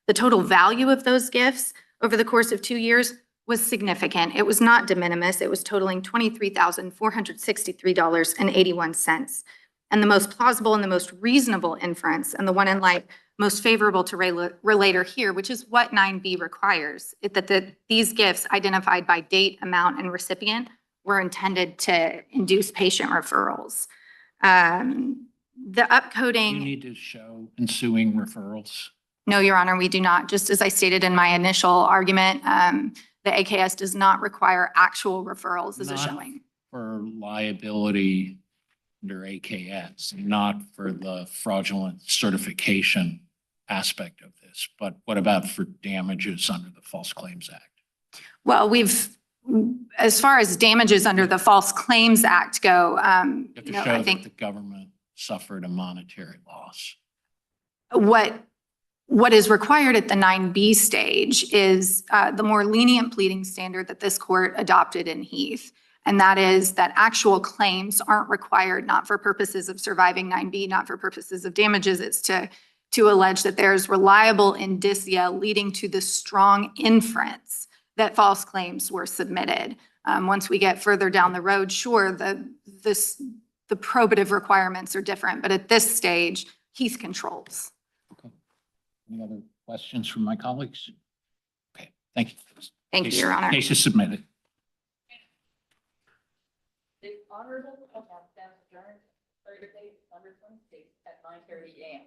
The total value of those gifts over the course of 2 years was significant. It was not de minimis. It was totaling $23,463.81. And the most plausible and the most reasonable inference, and the one in light most favorable to relator here, which is what 9B requires, is that these gifts identified by date, amount, and recipient were intended to induce patient referrals. The upcoding. You need to show ensuing referrals. No, Your Honor, we do not. Just as I stated in my initial argument, the AKS does not require actual referrals as a Not showing. For liability under AKS, not for the fraudulent certification aspect of this. But what about for damages under the False Claims Act? Well, as far as damages under the False Claims Act go, You have to show I that think the government suffered a monetary loss. what is required at the 9B stage is the more lenient pleading standard that this court adopted in Heath. And that is that actual claims aren't required, not for purposes of surviving 9B, not for purposes of damages. It's to allege that there's reliable indicia leading to the strong inference that false claims were submitted. Once we get further down the road, sure, the probative requirements are different, but at this stage, Heath controls. Okay. Any other questions from my colleagues? Okay, thank you. Thank you, Your Honor. Case is submitted. The Honorable Court stands adjourned Thursday, December 26th at 9:30 a.m.